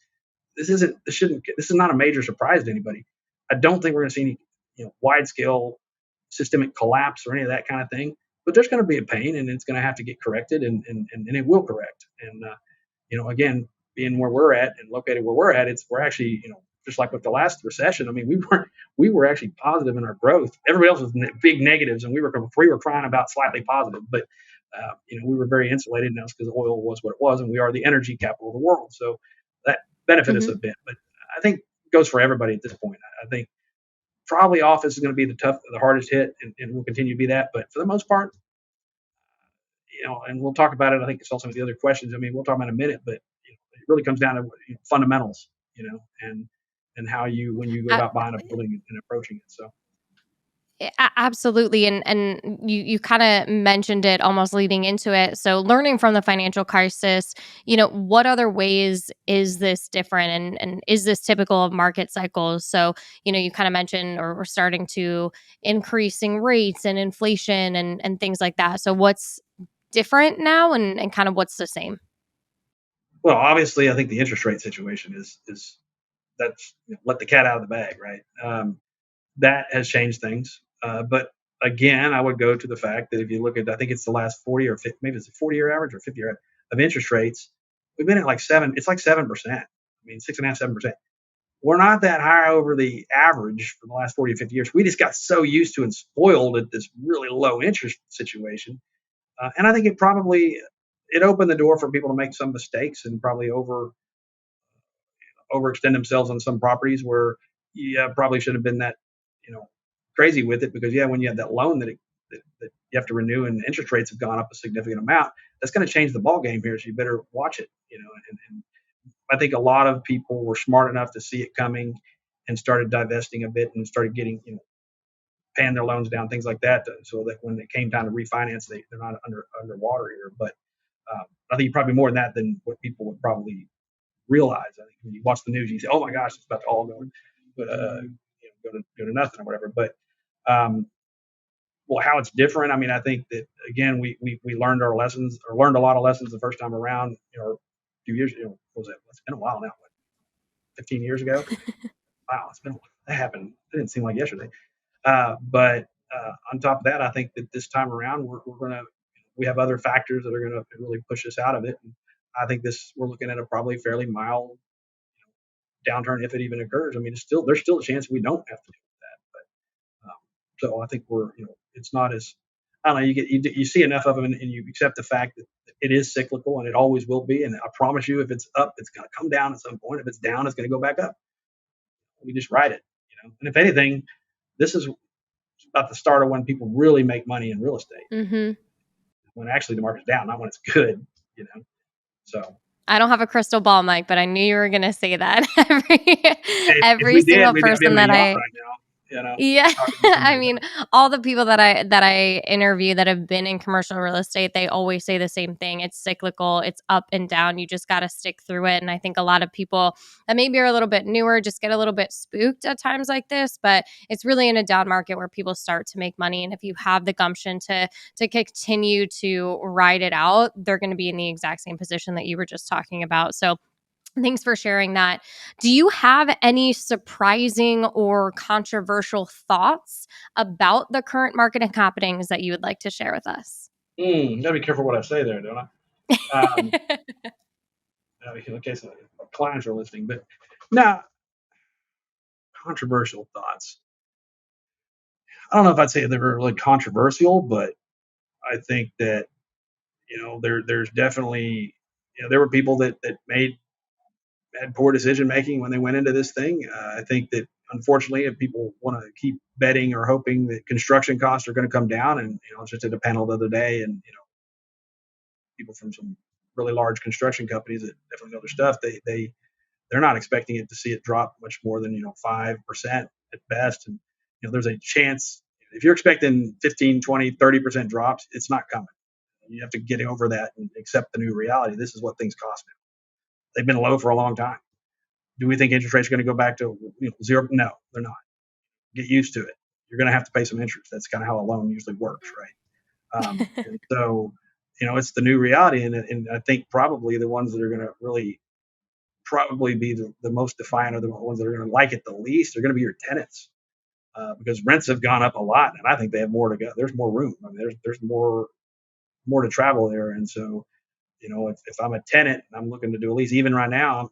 This is not a major surprise to anybody. I don't think we're going to see any wide scale systemic collapse or any of that kind of thing. But there's going to be a pain, and it's going to have to get corrected, and it will correct. And again, being where we're at and located where we're at, we're actually just like with the last recession. I mean, we were actually positive in our growth. Everybody else was big negatives, and we were crying about slightly positive, but we were very insulated, and that's because oil was what it was, and we are the energy capital of the world. So that benefited us a bit. But I think it goes for everybody at this point. I think probably office is going to be the hardest hit, and will continue to be that. But for the most part, and we'll talk about it. I think it's also some of the other questions. I mean, we'll talk about it in a minute, but it really comes down to fundamentals, and how when you go about buying a building and approaching it. So. Absolutely. And you kind of mentioned it almost leading into it. So learning from the financial crisis, what other ways is this different, and is this typical of market cycles? So, you kind of mentioned, or we're starting to increasing rates and inflation and things like that. So what's different now, and kind of what's the same? Well, obviously I think the interest rate situation is that's let the cat out of the bag, right? That has changed things. But again, I would go to the fact that if you look at, I think it's the last 40 or 50, maybe it's a 40-year average or 50-year of interest rates, we've been at like 7. It's like 7%. I mean, 6.5, 7%. We're not that high over the average for the last 40 or 50 years. We just got so used to and spoiled at this really low interest situation. And I think it opened the door for people to make some mistakes and probably overextend themselves on some properties where probably should have been that crazy with it, because when you have that loan that you have to renew and interest rates have gone up a significant amount, that's going to change the ball game here. So you better watch it. And I think a lot of people were smart enough to see it coming and started divesting a bit and started getting paying their loans down, things like that, so that when it came time to refinance, they're not underwater here. But I think probably more than that than what people would probably realize. I think when you watch the news, you say, "Oh my gosh, it's about to all go," but go to nothing or whatever. But well, how it's different. I mean, I think that again, we learned our lessons, or learned a lot of lessons the first time around. A few years. What was it? It's been a while now. What, 15 years ago? Wow, that happened. It didn't seem like yesterday. But on top of that, I think that this time around, we have other factors that are gonna really push us out of it. And I think we're looking at a probably fairly mild downturn if it even occurs. I mean, there's still a chance we don't have to do that. But so I think it's not as, I don't know. You see enough of them, and you accept the fact that it is cyclical and it always will be. And I promise you, if it's up, it's going to come down at some point. If it's down, it's going to go back up. We just ride it. And if anything, this is about the start of when people really make money in real estate. Mm-hmm. When actually the market's down, not when it's good. So. I don't have a crystal ball, Mike, but I knew you were going to say that. every if single did, person that I. Right now. Yeah. I mean, all the people that I interview that have been in commercial real estate, they always say the same thing. It's cyclical, it's up and down. You just got to stick through it. And I think a lot of people that maybe are a little bit newer just get a little bit spooked at times like this, but it's really in a down market where people start to make money. And if you have the gumption to continue to ride it out, they're going to be in the exact same position that you were just talking about. So thanks for sharing that. Do you have any surprising or controversial thoughts about the current market and happenings that you would like to share with us? Gotta be careful what I say there, don't I? In case clients are listening, but now controversial thoughts. I don't know if I'd say they were really controversial, but I think that there's definitely there were people that had poor decision making when they went into this thing. I think that unfortunately, if people want to keep betting or hoping that construction costs are going to come down, and I was just at a panel the other day, and people from some really large construction companies that definitely know their stuff, they're not expecting it to see it drop much more than 5% at best, and there's a chance if you're expecting 15, 20, 30% drops, it's not coming. You have to get over that and accept the new reality. This is what things cost now. They've been low for a long time. Do we think interest rates are going to go back to zero? No, they're not. Get used to it. You're going to have to pay some interest. That's kind of how a loan usually works, right? And so, it's the new reality, and I think probably the ones that are going to really probably be the most defiant, or the ones that are going to like it the least, are going to be your tenants, because rents have gone up a lot, and I think they have more to go. There's more room. I mean, there's more to travel there, and so if I'm a tenant and I'm looking to do a lease, even right now,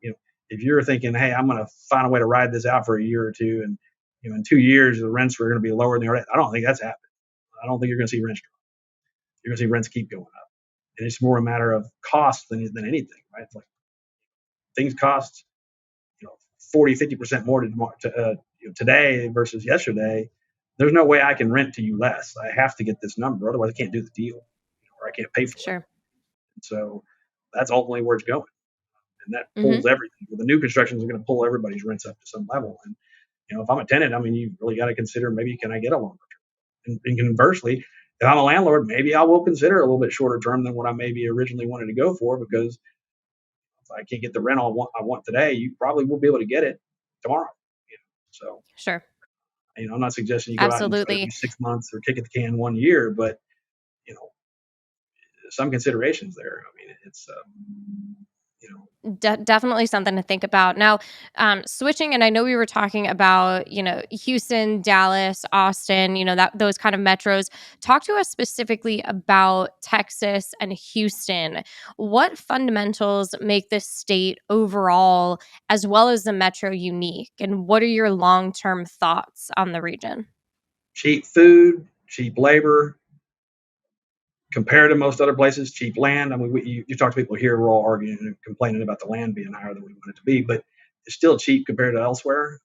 if you're thinking, hey, I'm going to find a way to ride this out for a year or two, and in 2 years the rents are going to be lower than they are. I don't think that's happening. I don't think you're going to see rents drop. You're going to see rents keep going up, and it's more a matter of cost than anything, right? It's like things cost 40-50% more today versus yesterday. There's no way I can rent to you less. I have to get this number, otherwise I can't do the deal, or I can't pay for it. And so that's ultimately where it's going, and that pulls everything. The new constructions are going to pull everybody's rents up to some level. And if I'm a tenant, I mean, you really got to consider, maybe can I get a longer term? And conversely, if I'm a landlord, maybe I will consider a little bit shorter term than what I maybe originally wanted to go for, because if I can't get the rent I want today, you probably will be able to get it tomorrow. So sure. I'm not suggesting you go out and try to do 6 months or kick at the can 1 year, but some considerations there. I mean, it's definitely something to think about. Now, switching, and I know we were talking about, Houston, Dallas, Austin, those kind of metros. Talk to us specifically about Texas and Houston. What fundamentals make this state overall, as well as the metro, unique? And what are your long-term thoughts on the region? Cheap food, cheap labor. Compared to most other places, cheap land. I mean, you talk to people here, we're all arguing and complaining about the land being higher than we want it to be, but it's still cheap compared to elsewhere.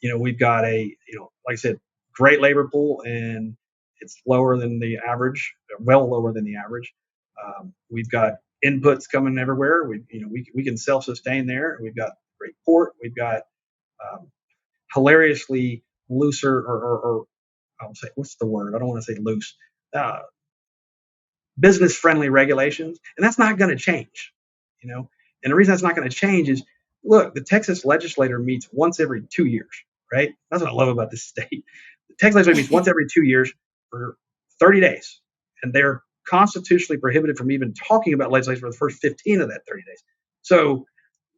We've got like I said, great labor pool, and it's lower than the average, well lower than the average. We've got inputs coming everywhere. We can self-sustain there. We've got great port. We've got hilariously looser, or I'll say, what's the word? I don't want to say loose. Business-friendly regulations, and that's not going to change, And the reason that's not going to change is, look, the Texas legislature meets once every 2 years, right? That's what I love about this state. The Texas legislature meets once every 2 years for 30 days, and they're constitutionally prohibited from even talking about legislation for the first 15 of that 30 days. So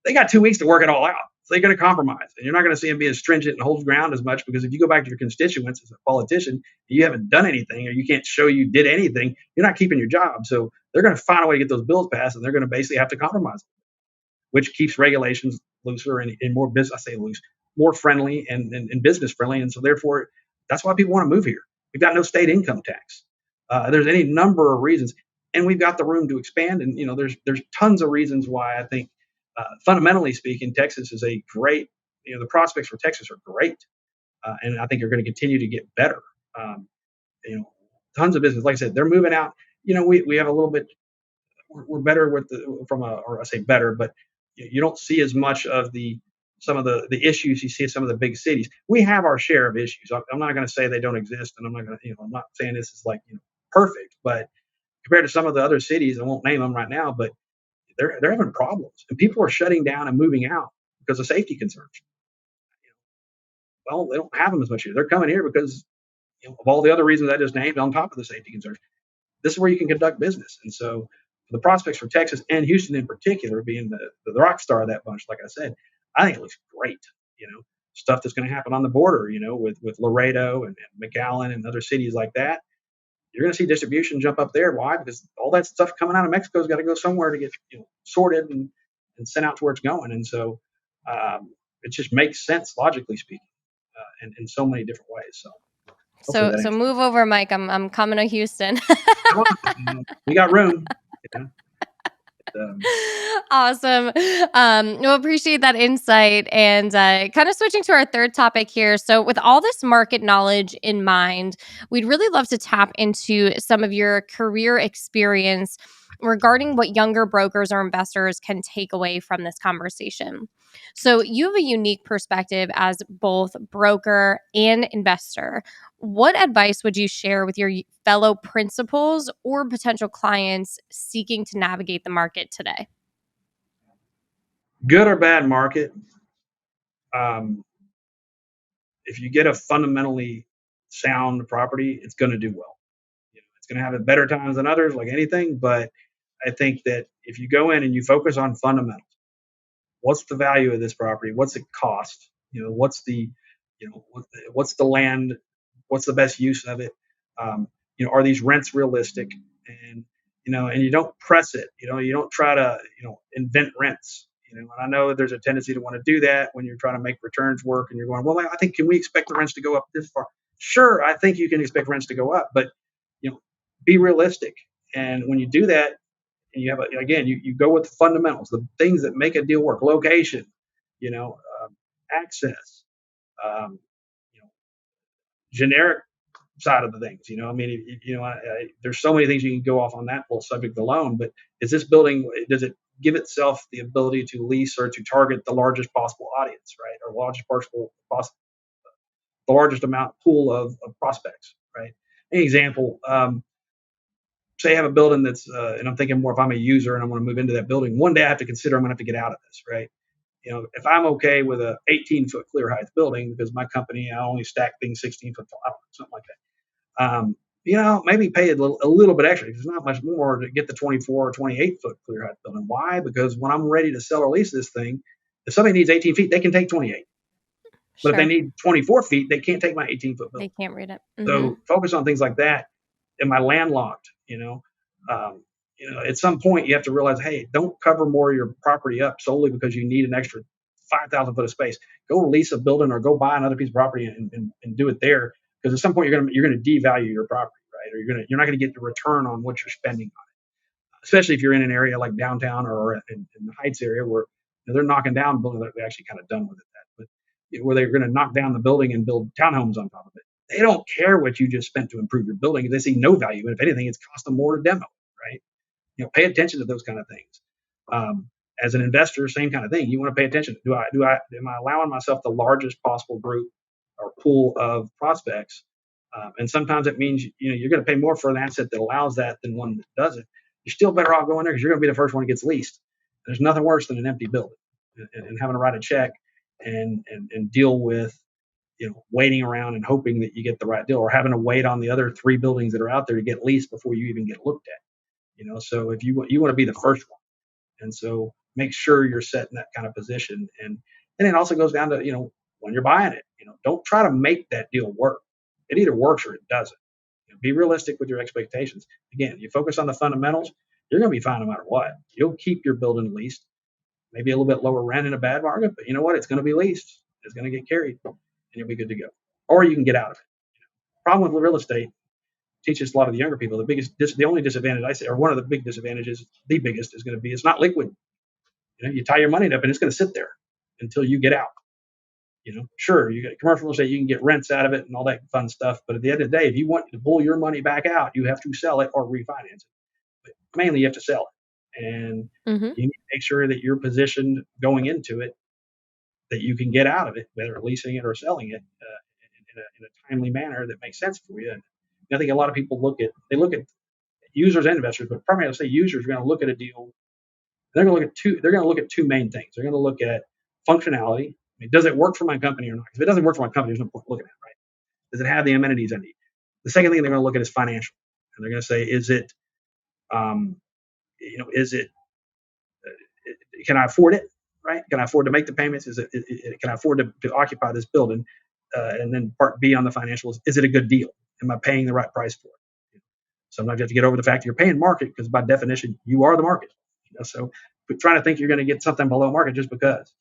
they got 2 weeks to work it all out. So they're going to compromise, and you're not going to see them be as stringent and hold ground as much, because if you go back to your constituents as a politician, you haven't done anything, or you can't show you did anything, you're not keeping your job. So they're going to find a way to get those bills passed, and they're going to basically have to compromise, which keeps regulations looser and more business. I say loose, more friendly and business friendly, and so therefore that's why people want to move here. We've got no state income tax. There's any number of reasons, and we've got the room to expand. And there's tons of reasons why I think. Fundamentally speaking, Texas is a great, the prospects for Texas are great. And I think they're going to continue to get better. Tons of business. Like I said, they're moving out. We have a little bit, we're better with or I say better, but you don't see as much of some of the issues you see in some of the big cities. We have our share of issues. I'm not going to say they don't exist, and I'm not going to, I'm not saying this is like, perfect, but compared to some of the other cities, I won't name them right now, but they're having problems, and people are shutting down and moving out because of safety concerns. Well, they don't have them as much here. They're coming here because of all the other reasons I just named, on top of the safety concerns. This is where you can conduct business. And so the prospects for Texas and Houston in particular, being the rock star of that bunch, like I said, I think it looks great. Stuff that's going to happen on the border, with Laredo and McAllen and other cities like that. You're going to see distribution jump up there. Why? Because all that stuff coming out of Mexico has got to go somewhere to get sorted and sent out to where it's going. And so it just makes sense, logically speaking, in so many different ways. So move over, Mike. I'm coming to Houston. We got room. Awesome. Well, appreciate that insight. And kind of switching to our third topic here. So, with all this market knowledge in mind, we'd really love to tap into some of your career experience regarding what younger brokers or investors can take away from this conversation. So, you have a unique perspective as both broker and investor. What advice would you share with your fellow principals or potential clients seeking to navigate the market today? Good or bad market, if you get a fundamentally sound property, it's going to do well. It's going to have it better times than others, like anything. But I think that if you go in and you focus on fundamentals, what's the value of this property? What's it cost? What's the, what's the land? What's the best use of it? Are these rents realistic? And and you don't press it. You don't try to invent rents. And I know there's a tendency to want to do that when you're trying to make returns work, and you're going, well, I think, can we expect the rents to go up this far? Sure, I think you can expect rents to go up, but be realistic. And when you do that, and you have again, you go with the fundamentals, the things that make a deal work: location, you know, access, um, you know, generic side of the things. I mean, there's so many things you can go off on that whole subject alone. But is this building? Does it give itself the ability to lease or to target the largest possible audience, right, or the largest amount pool of prospects, right? An example. Say I have a building that's, and I'm thinking more if I'm a user and I want to move into that building, one day I have to consider I'm going to have to get out of this, right? If I'm okay with a 18-foot clear height building because my company, I only stack things 16-foot tall, something like that. Maybe pay a little bit extra. There's not much more to get the 24 or 28-foot clear height building. Why? Because when I'm ready to sell or lease this thing, if somebody needs 18 feet, they can take 28. But if they need 24 feet, they can't take my 18-foot building. They can't read it. So focus on things like that. Am I landlocked? At some point you have to realize, hey, don't cover more of your property up solely because you need an extra 5,000 foot of space. Go lease a building or go buy another piece of property and do it there. Because at some point you're gonna devalue your property, right? Or you're not gonna get the return on what you're spending on it. Especially if you're in an area like downtown or in the Heights area where they're knocking down buildings that they're actually kind of done with it. But where they're going to knock down the building and build townhomes on top of it. They don't care what you just spent to improve your building. They see no value. And if anything, it's cost them more to demo, right? Pay attention to those kind of things. As an investor, same kind of thing. You want to pay attention. Am I allowing myself the largest possible group or pool of prospects? And sometimes it means, you're going to pay more for an asset that allows that than one that doesn't. You're still better off going there because you're going to be the first one that gets leased. There's nothing worse than an empty building and having to write a check and deal with waiting around and hoping that you get the right deal, or having to wait on the other 3 buildings that are out there to get leased before you even get looked at. So if you want to be the first one, and so make sure you're set in that kind of position. And it also goes down to when you're buying it, don't try to make that deal work. It either works or it doesn't. Be realistic with your expectations. Again, you focus on the fundamentals, you're going to be fine no matter what. You'll keep your building leased, maybe a little bit lower rent in a bad market, but you know what? It's going to be leased. It's going to get carried, and you'll be good to go. Or you can get out of it. Problem with real estate teaches a lot of the younger people the only disadvantage I say, or one of the big disadvantages, the biggest, is going to be it's not liquid. You tie your money up and it's going to sit there until you get out. Sure, you get commercial real estate, you can get rents out of it and all that fun stuff. But at the end of the day, if you want to pull your money back out, you have to sell it or refinance it. But mainly, you have to sell it, and you need to make sure that you're positioned going into it that you can get out of it, whether leasing it or selling it in a timely manner that makes sense for you. And I think a lot of people look at users and investors, but primarily say users are going to look at a deal. They're going to look at two main things. They're going to look at functionality. I mean, does it work for my company or not? If it doesn't work for my company, there's no point looking at it, right? Does it have the amenities I need? The second thing they're going to look at is financial, and they're going to say, is it, can I afford it? Right? Can I afford to make the payments? Can I afford to occupy this building? And then part B on the financials, is it a good deal? Am I paying the right price for it? Sometimes you have to get over the fact that you're paying market because by definition, you are the market. So trying to think you're going to get something below market just because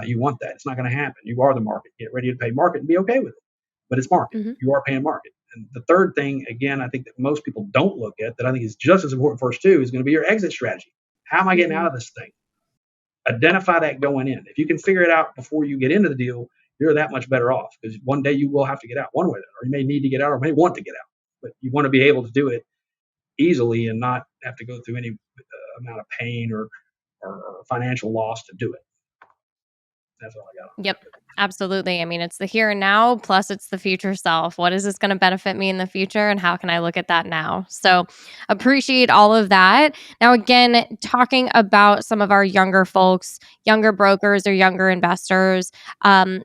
you want that, it's not going to happen. You are the market. Get ready to pay market and be okay with it. But it's market. You are paying market. And the third thing, again, I think that most people don't look at that I think is just as important for us too, is going to be your exit strategy. How am I getting out of this thing? Identify that going in. If you can figure it out before you get into the deal, you're that much better off, because one day you will have to get out one way, or you may need to get out, or may want to get out. But you want to be able to do it easily and not have to go through any amount of pain or financial loss to do it. That's all I got. Yep, absolutely. I mean, it's the here and now, plus it's the future self. What is this going to benefit me in the future, and how can I look at that now? So appreciate all of that. Now, again, talking about some of our younger folks, younger brokers or younger investors,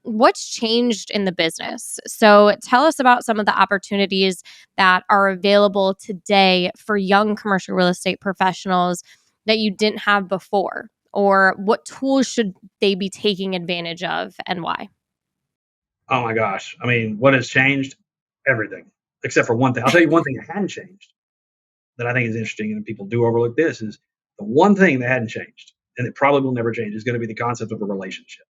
what's changed in the business? So tell us about some of the opportunities that are available today for young commercial real estate professionals that you didn't have before, or what tools should they be taking advantage of, and why? Oh my gosh. I mean, what has changed? Everything. Except for one thing. I'll tell you one thing that hadn't changed that I think is interesting, and people do overlook this, is the one thing that hadn't changed, and it probably will never change, is going to be the concept of a relationship.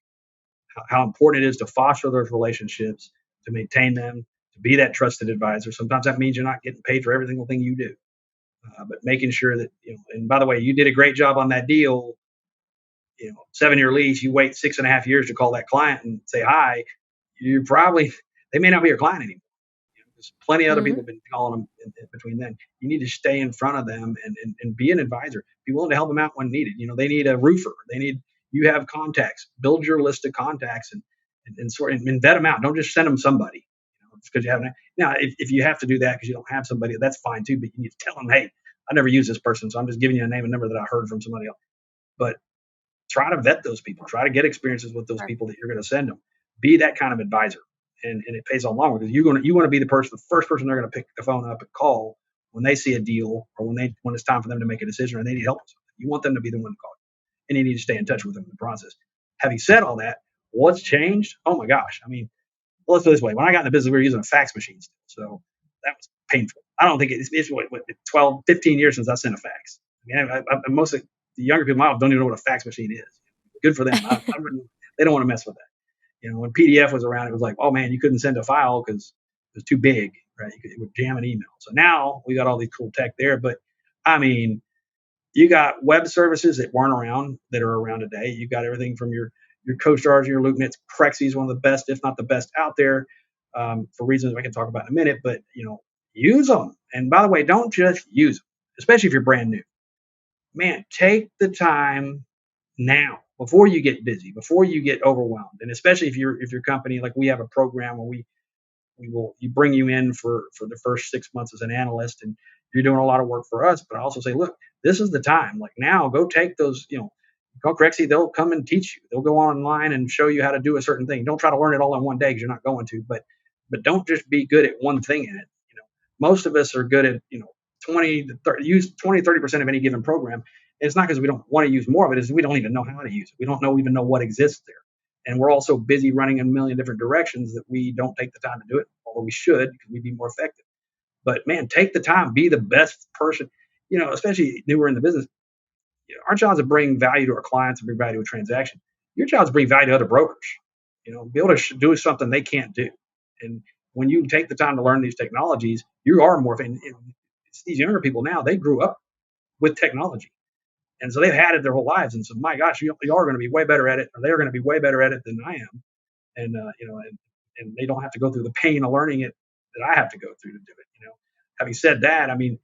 How important it is to foster those relationships, to maintain them, to be that trusted advisor. Sometimes that means you're not getting paid for every single thing you do, but making sure that, and by the way, you did a great job on that deal. 7-year lease, you wait 6.5 years to call that client and say hi. You probably, they may not be your client anymore. There's plenty of other Mm-hmm. people have been calling them in between then. You need to stay in front of them and be an advisor. Be willing to help them out when needed. They need a roofer. You have contacts. Build your list of contacts and sort and vet them out. Don't just send them somebody. Just because you haven't. Now, if you have to do that because you don't have somebody, that's fine too. But you need to tell them, hey, I never use this person, so I'm just giving you a name and number that I heard from somebody else. But try to vet those people. Try to get experiences with those people that you're going to send them. Be that kind of advisor, and it pays on long, because you want to be the first person they're going to pick the phone up and call when they see a deal, or when it's time for them to make a decision, or they need help with something. You want them to be the one to call you, and you need to stay in touch with them in the process. Having said all that, what's changed? Oh my gosh! I mean, let's put it this way: when I got in the business, we were using a fax machine still, so that was painful. I don't think it's 12, 15 years since I sent a fax. I mean, most of the younger people in my life don't even know what a fax machine is. Good for them. They don't want to mess with that. When PDF was around, it was like, oh man, you couldn't send a file because it was too big, right? It would jam an email. So now we got all these cool tech there. But I mean, you got web services that weren't around that are around today. You got everything from your CoStars and your LoopNets. Crexi is one of the best, if not the best, out there, for reasons I can talk about in a minute. But use them. And by the way, don't just use them, especially if you're brand new. Man, take the time now, before you get busy, before you get overwhelmed, and especially if your company, like we have a program where you bring you in for the first 6 months as an analyst, and you're doing a lot of work for us. But I also say, look, this is the time. Like now, go take those. Call Crexi. They'll come and teach you. They'll go online and show you how to do a certain thing. Don't try to learn it all in one day, because you're not going to. But don't just be good at one thing in it. Most of us are good at 20 to 30, use 20-30% of any given program. It's not because we don't want to use more of it, it's we don't even know how to use it. We don't even know what exists there. And we're also busy running in a million different directions that we don't take the time to do it, although we should, because we'd be more effective. But man, take the time, be the best person, especially newer in the business. Our job is to bring value to our clients and bring value to a transaction. Your job is to bring value to other brokers, be able to do something they can't do. And when you take the time to learn these technologies, you are more, and these younger people now, they grew up with technology. And so they've had it their whole lives. And so, my gosh, you are going to be way better at it, or they're going to be way better at it than I am. And, and they don't have to go through the pain of learning it that I have to go through to do it. Having said that, I mean,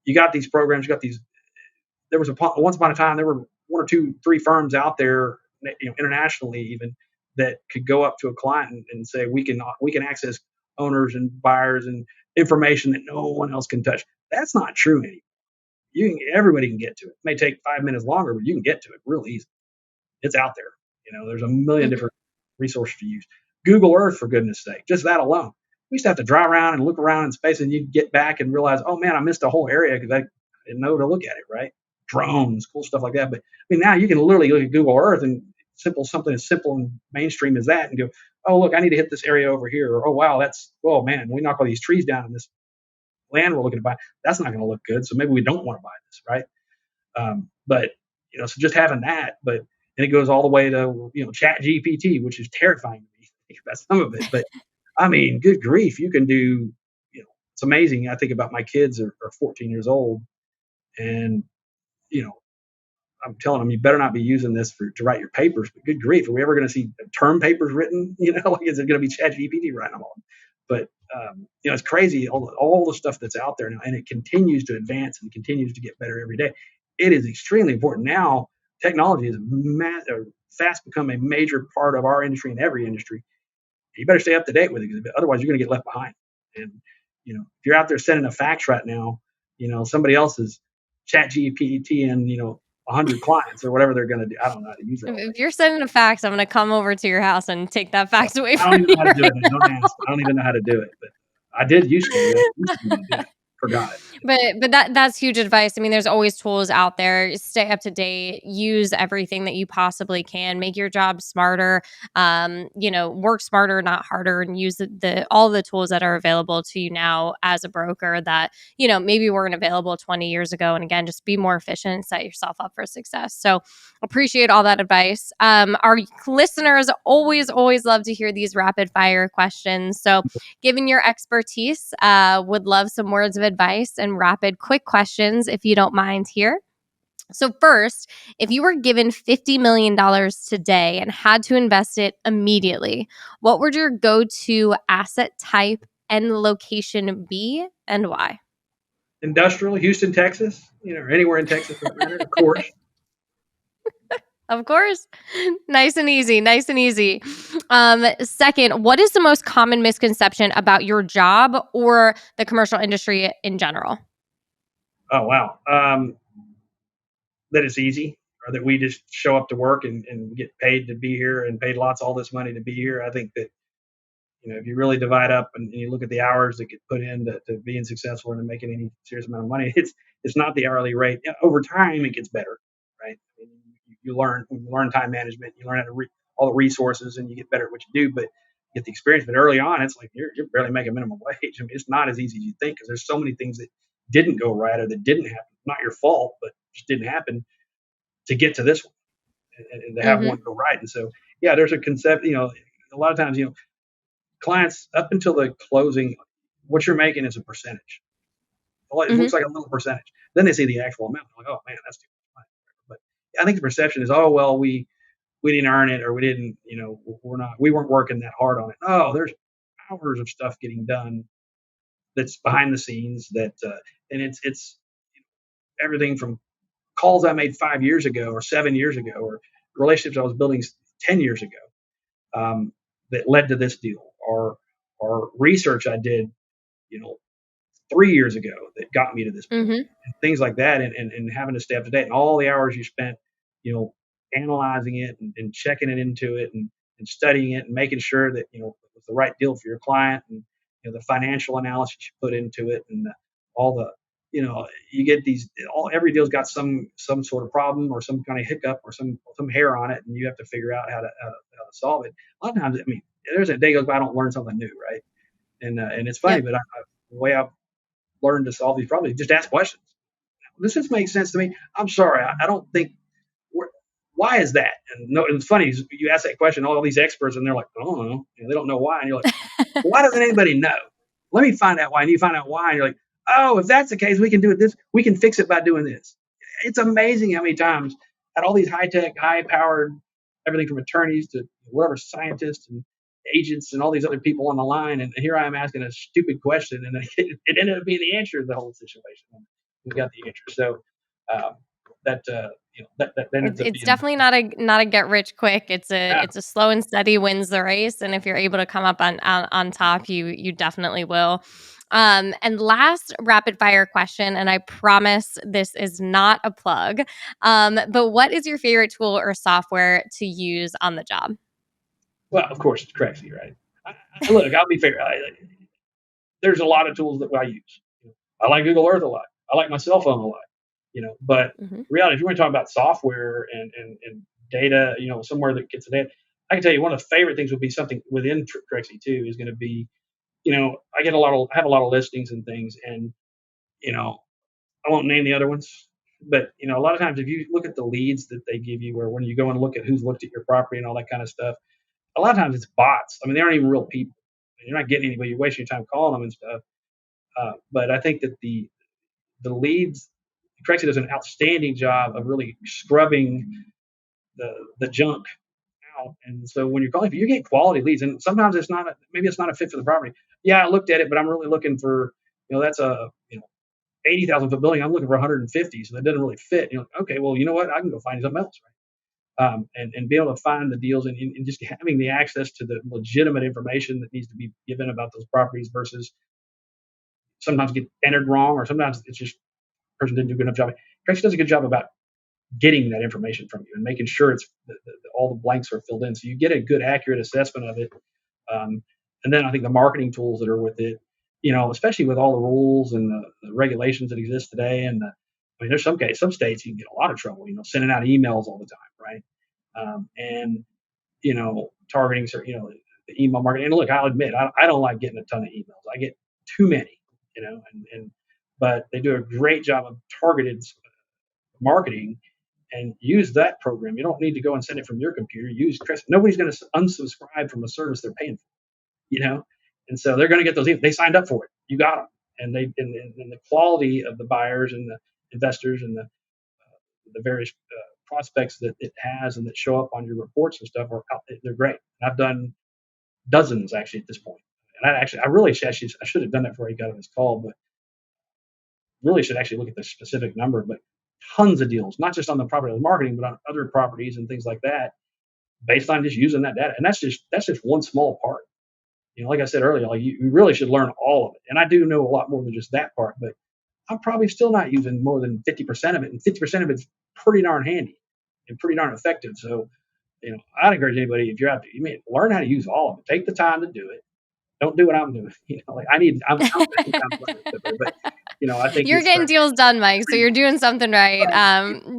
you got these programs, there was once upon a time, there were 1 or 2, 3 firms out there, internationally even, that could go up to a client and say, we can access owners and buyers and information that no one else can touch. That's not true anymore. Everybody can get to it. It may take 5 minutes longer, but you can get to it real easy. It's out there. There's a million different resources to use. Google Earth, for goodness sake, just that alone. We used to have to drive around and look around in space, and you'd get back and realize, oh man, I missed a whole area because I didn't know to look at it, right? Drones, cool stuff like that. But I mean, now you can literally look at Google Earth and something as simple and mainstream as that, and go, oh look, I need to hit this area over here, or oh wow, oh man, we knock all these trees down in this land we're looking to buy. That's not going to look good, so maybe we don't want to buy this, right? But so just having that, and it goes all the way to Chat GPT, which is terrifying to me. Think about some of it, but I mean, good grief, you can do. It's amazing. I think about my kids are 14 years old, and I'm telling them, you better not be using this to write your papers. But good grief, are we ever going to see term papers written? Like, is it going to be ChatGPT writing them all? But it's crazy, all the stuff that's out there now, and it continues to advance and continues to get better every day. It is extremely important now. Technology is fast become a major part of our industry and every industry. You better stay up to date with it, otherwise you're going to get left behind. And if you're out there sending a fax right now, somebody else is chat GPT and 100 clients or whatever they're going to do. I don't know how to use it. If you're sending a fax, I'm going to come over to your house and take that fax away from you. I don't even know how to do it. Don't ask. I don't even know how to do it, but I did used to. Forgot it. But that's huge advice. I mean, there's always tools out there. Stay up to date. Use everything that you possibly can. Make your job smarter. Work smarter, not harder, and use all the tools that are available to you now as a broker that maybe weren't available 20 years ago. And again, just be more efficient and set yourself up for success. So appreciate all that advice. Our listeners always love to hear these rapid fire questions. So given your expertise, would love some words of advice and rapid quick questions if you don't mind here. So first, if you were given $50 million today and had to invest it immediately, what would your go-to asset type and location be and why? Industrial, Houston, Texas, or anywhere in Texas for that matter, of course. Of course. Nice and easy. Second, what is the most common misconception about your job or the commercial industry in general? Oh, wow. That it's easy, or that we just show up to work and get paid to be here and paid all this money to be here. I think that, if you really divide up and you look at the hours that get put in to being successful and to making any serious amount of money, it's not the hourly rate. Over time, it gets better, right? I mean, you learn time management, you learn how to all the resources, and you get better at what you do. But you get the experience. But early on, it's like you're barely making minimum wage. I mean, it's not as easy as you think, because there's so many things that didn't go right or that didn't happen. Not your fault, but just didn't happen to get to this one and to have one go right. And so, yeah, there's a concept. A lot of times, clients up until the closing, what you're making is a percentage. It looks like a little percentage. Then they see the actual amount. They're like, oh man, that's too much money. But I think the perception is, oh well, we didn't earn it, or we didn't, we weren't working that hard on it. Oh, there's hours of stuff getting done that's behind the scenes and it's everything from calls I made 5 years ago or 7 years ago, or relationships I was building 10 years ago, that led to this deal, or research I did, 3 years ago that got me to this point, and things like that, and having to stay up to date, and all the hours you spent, analyzing it and checking it into it and studying it and making sure that, it was the right deal for your client, and, the financial analysis you put into it, and all the, you get every deal's got some sort of problem or some kind of hiccup or some hair on it, and you have to figure out how to solve it. A lot of times, I mean, there's a day goes by I don't learn something new, right? And it's funny, but the way I've learned to solve these problems, just ask questions. This just makes sense to me. I'm sorry, I don't think. Why is that? And it's funny, you ask that question, all these experts, and they're like, I don't know. They don't know why. And you're like, why doesn't anybody know? Let me find out why. And you find out why, and you're like, oh, if that's the case, we can do it we can fix it by doing this. It's amazing how many times at all these high-tech, high-powered, everything from attorneys to whatever, scientists and agents and all these other people on the line, and here I am asking a stupid question, and it ended up being the answer to the whole situation. We got the answer. So that it's definitely not a get rich quick. It's a slow and steady wins the race, and if you're able to come up on top, you definitely will. And last rapid fire question, and I promise this is not a plug, but what is your favorite tool or software to use on the job? Well, of course, it's Crexi, right? Look, I'll be fair. There's a lot of tools that I use. I like Google Earth a lot. I like my cell phone a lot. But reality, if you want to talk about software and data, somewhere that gets the data, I can tell you one of the favorite things would be something within Crexi too, is going to be, I have a lot of listings and things, and, I won't name the other ones, but, a lot of times if you look at the leads that they give you, or when you go and look at who's looked at your property and all that kind of stuff, a lot of times it's bots. I mean, they aren't even real people. You're not getting anybody. You're wasting your time calling them and stuff. But I think that the leads, Crexi does an outstanding job of really scrubbing the junk out. And so when you're calling, you're getting quality leads, and sometimes maybe it's not a fit for the property. Yeah, I looked at it, but I'm really looking for, that's a 80,000 foot building. I'm looking for 150, so that doesn't really fit. Okay, well, you know what? I can go find something else, right? And be able to find the deals, and just having the access to the legitimate information that needs to be given about those properties versus sometimes get entered wrong, or sometimes it's just the person didn't do a good enough job. Crexi does a good job about getting that information from you and making sure all the blanks are filled in, so you get a good, accurate assessment of it. And then I think the marketing tools that are with it, especially with all the rules and the regulations that exist today, and there's some states you can get a lot of trouble, sending out emails all the time, right? And targeting, the email marketing. And look, I'll admit, I don't like getting a ton of emails. I get too many, but they do a great job of targeted marketing, and use that program. You don't need to go and send it from your computer. Use Crexi. Nobody's going to unsubscribe from a service they're paying for, and so they're going to get those. They signed up for it. You got them, and the quality of the buyers and the investors and the various prospects that it has and that show up on your reports and stuff they're great. And I've done dozens actually at this point. And I should have done that before he got on this call, but really should actually look at the specific number. But tons of deals, not just on the property marketing, but on other properties and things like that, based on just using that data. And that's just one small part. Like I said earlier, you really should learn all of it. And I do know a lot more than just that part, but I'm probably still not using more than 50% of it. And 50% of it's pretty darn handy and pretty darn effective. So, I'd encourage anybody, if you're out there, learn how to use all of it. Take the time to do it. Don't do what I'm doing. I'm but I think you're getting deals done, Mike. So you're doing something right.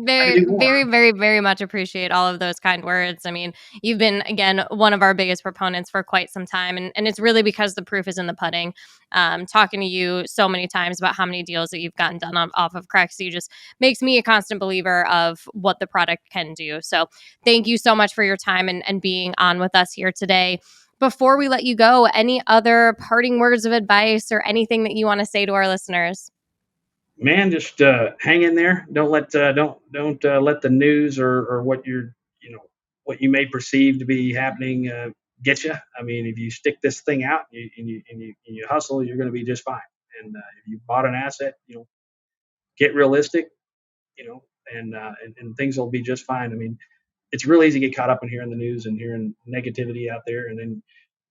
Very, very, very, very much appreciate all of those kind words. I mean, you've been, again, one of our biggest proponents for quite some time. And it's really because the proof is in the pudding. Talking to you so many times about how many deals that you've gotten done off of Crexi just makes me a constant believer of what the product can do. So thank you so much for your time and being on with us here today. Before we let you go, any other parting words of advice or anything that you want to say to our listeners? Man, just hang in there. Don't let the news or what what you may perceive to be happening get you. I mean, if you stick this thing out and you hustle, you're going to be just fine. And if you bought an asset, get realistic, and things will be just fine. I mean, it's really easy to get caught up in hearing the news and hearing negativity out there,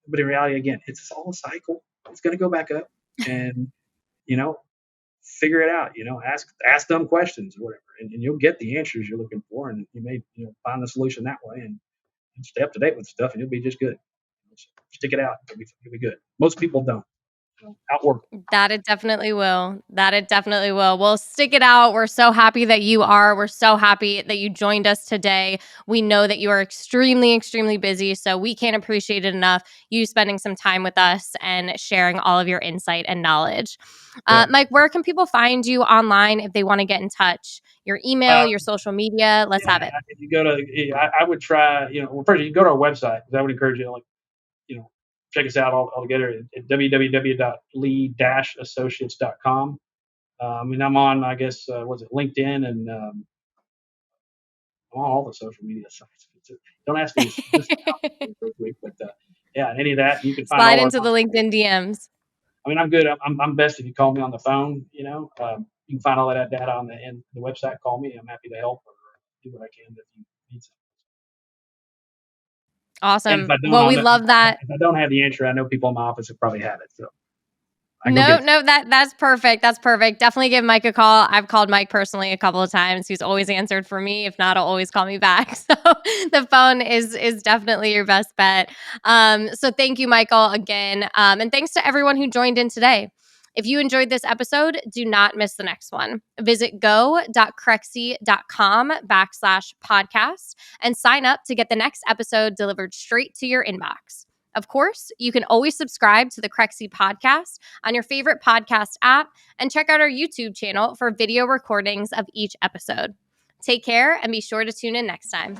but in reality, again, it's all a cycle. It's going to go back up, and figure it out. Ask dumb questions or whatever, and you'll get the answers you're looking for, and you may find the solution that way, and stay up to date with stuff, and you'll be just good. Stick it out. It'll be good. Most people don't. Outwork. That it definitely will. Well, stick it out. We're so happy that you are. We're so happy that you joined us today. We know that you are extremely, extremely busy, so we can't appreciate it enough, you spending some time with us and sharing all of your insight and knowledge. Mike, where can people find you online if they want to get in touch? Your email, your social media? Let's have it. If you go to, I would try, first you go to our website, because I would encourage you, check us out all together at www.lee-associates.com. I'm on, I guess, LinkedIn, and I'm on all the social media sites. Don't ask me this real quick, but any of that you can find. Slide into the LinkedIn DMs. I mean, I'm good. I'm best if you call me on the phone. You can find all that data on the website. Call me. I'm happy to help or do what I can if you need something. Awesome. Well, we love that. If I don't have the answer, I know people in my office that probably have it. So that's perfect. That's perfect. Definitely give Mike a call. I've called Mike personally a couple of times. He's always answered for me. If not, he'll always call me back. So the phone is definitely your best bet. So thank you, Michael, again. And thanks to everyone who joined in today. If you enjoyed this episode, do not miss the next one. Visit go.crexi.com/podcast and sign up to get the next episode delivered straight to your inbox. Of course, you can always subscribe to the Crexi Podcast on your favorite podcast app and check out our YouTube channel for video recordings of each episode. Take care and be sure to tune in next time.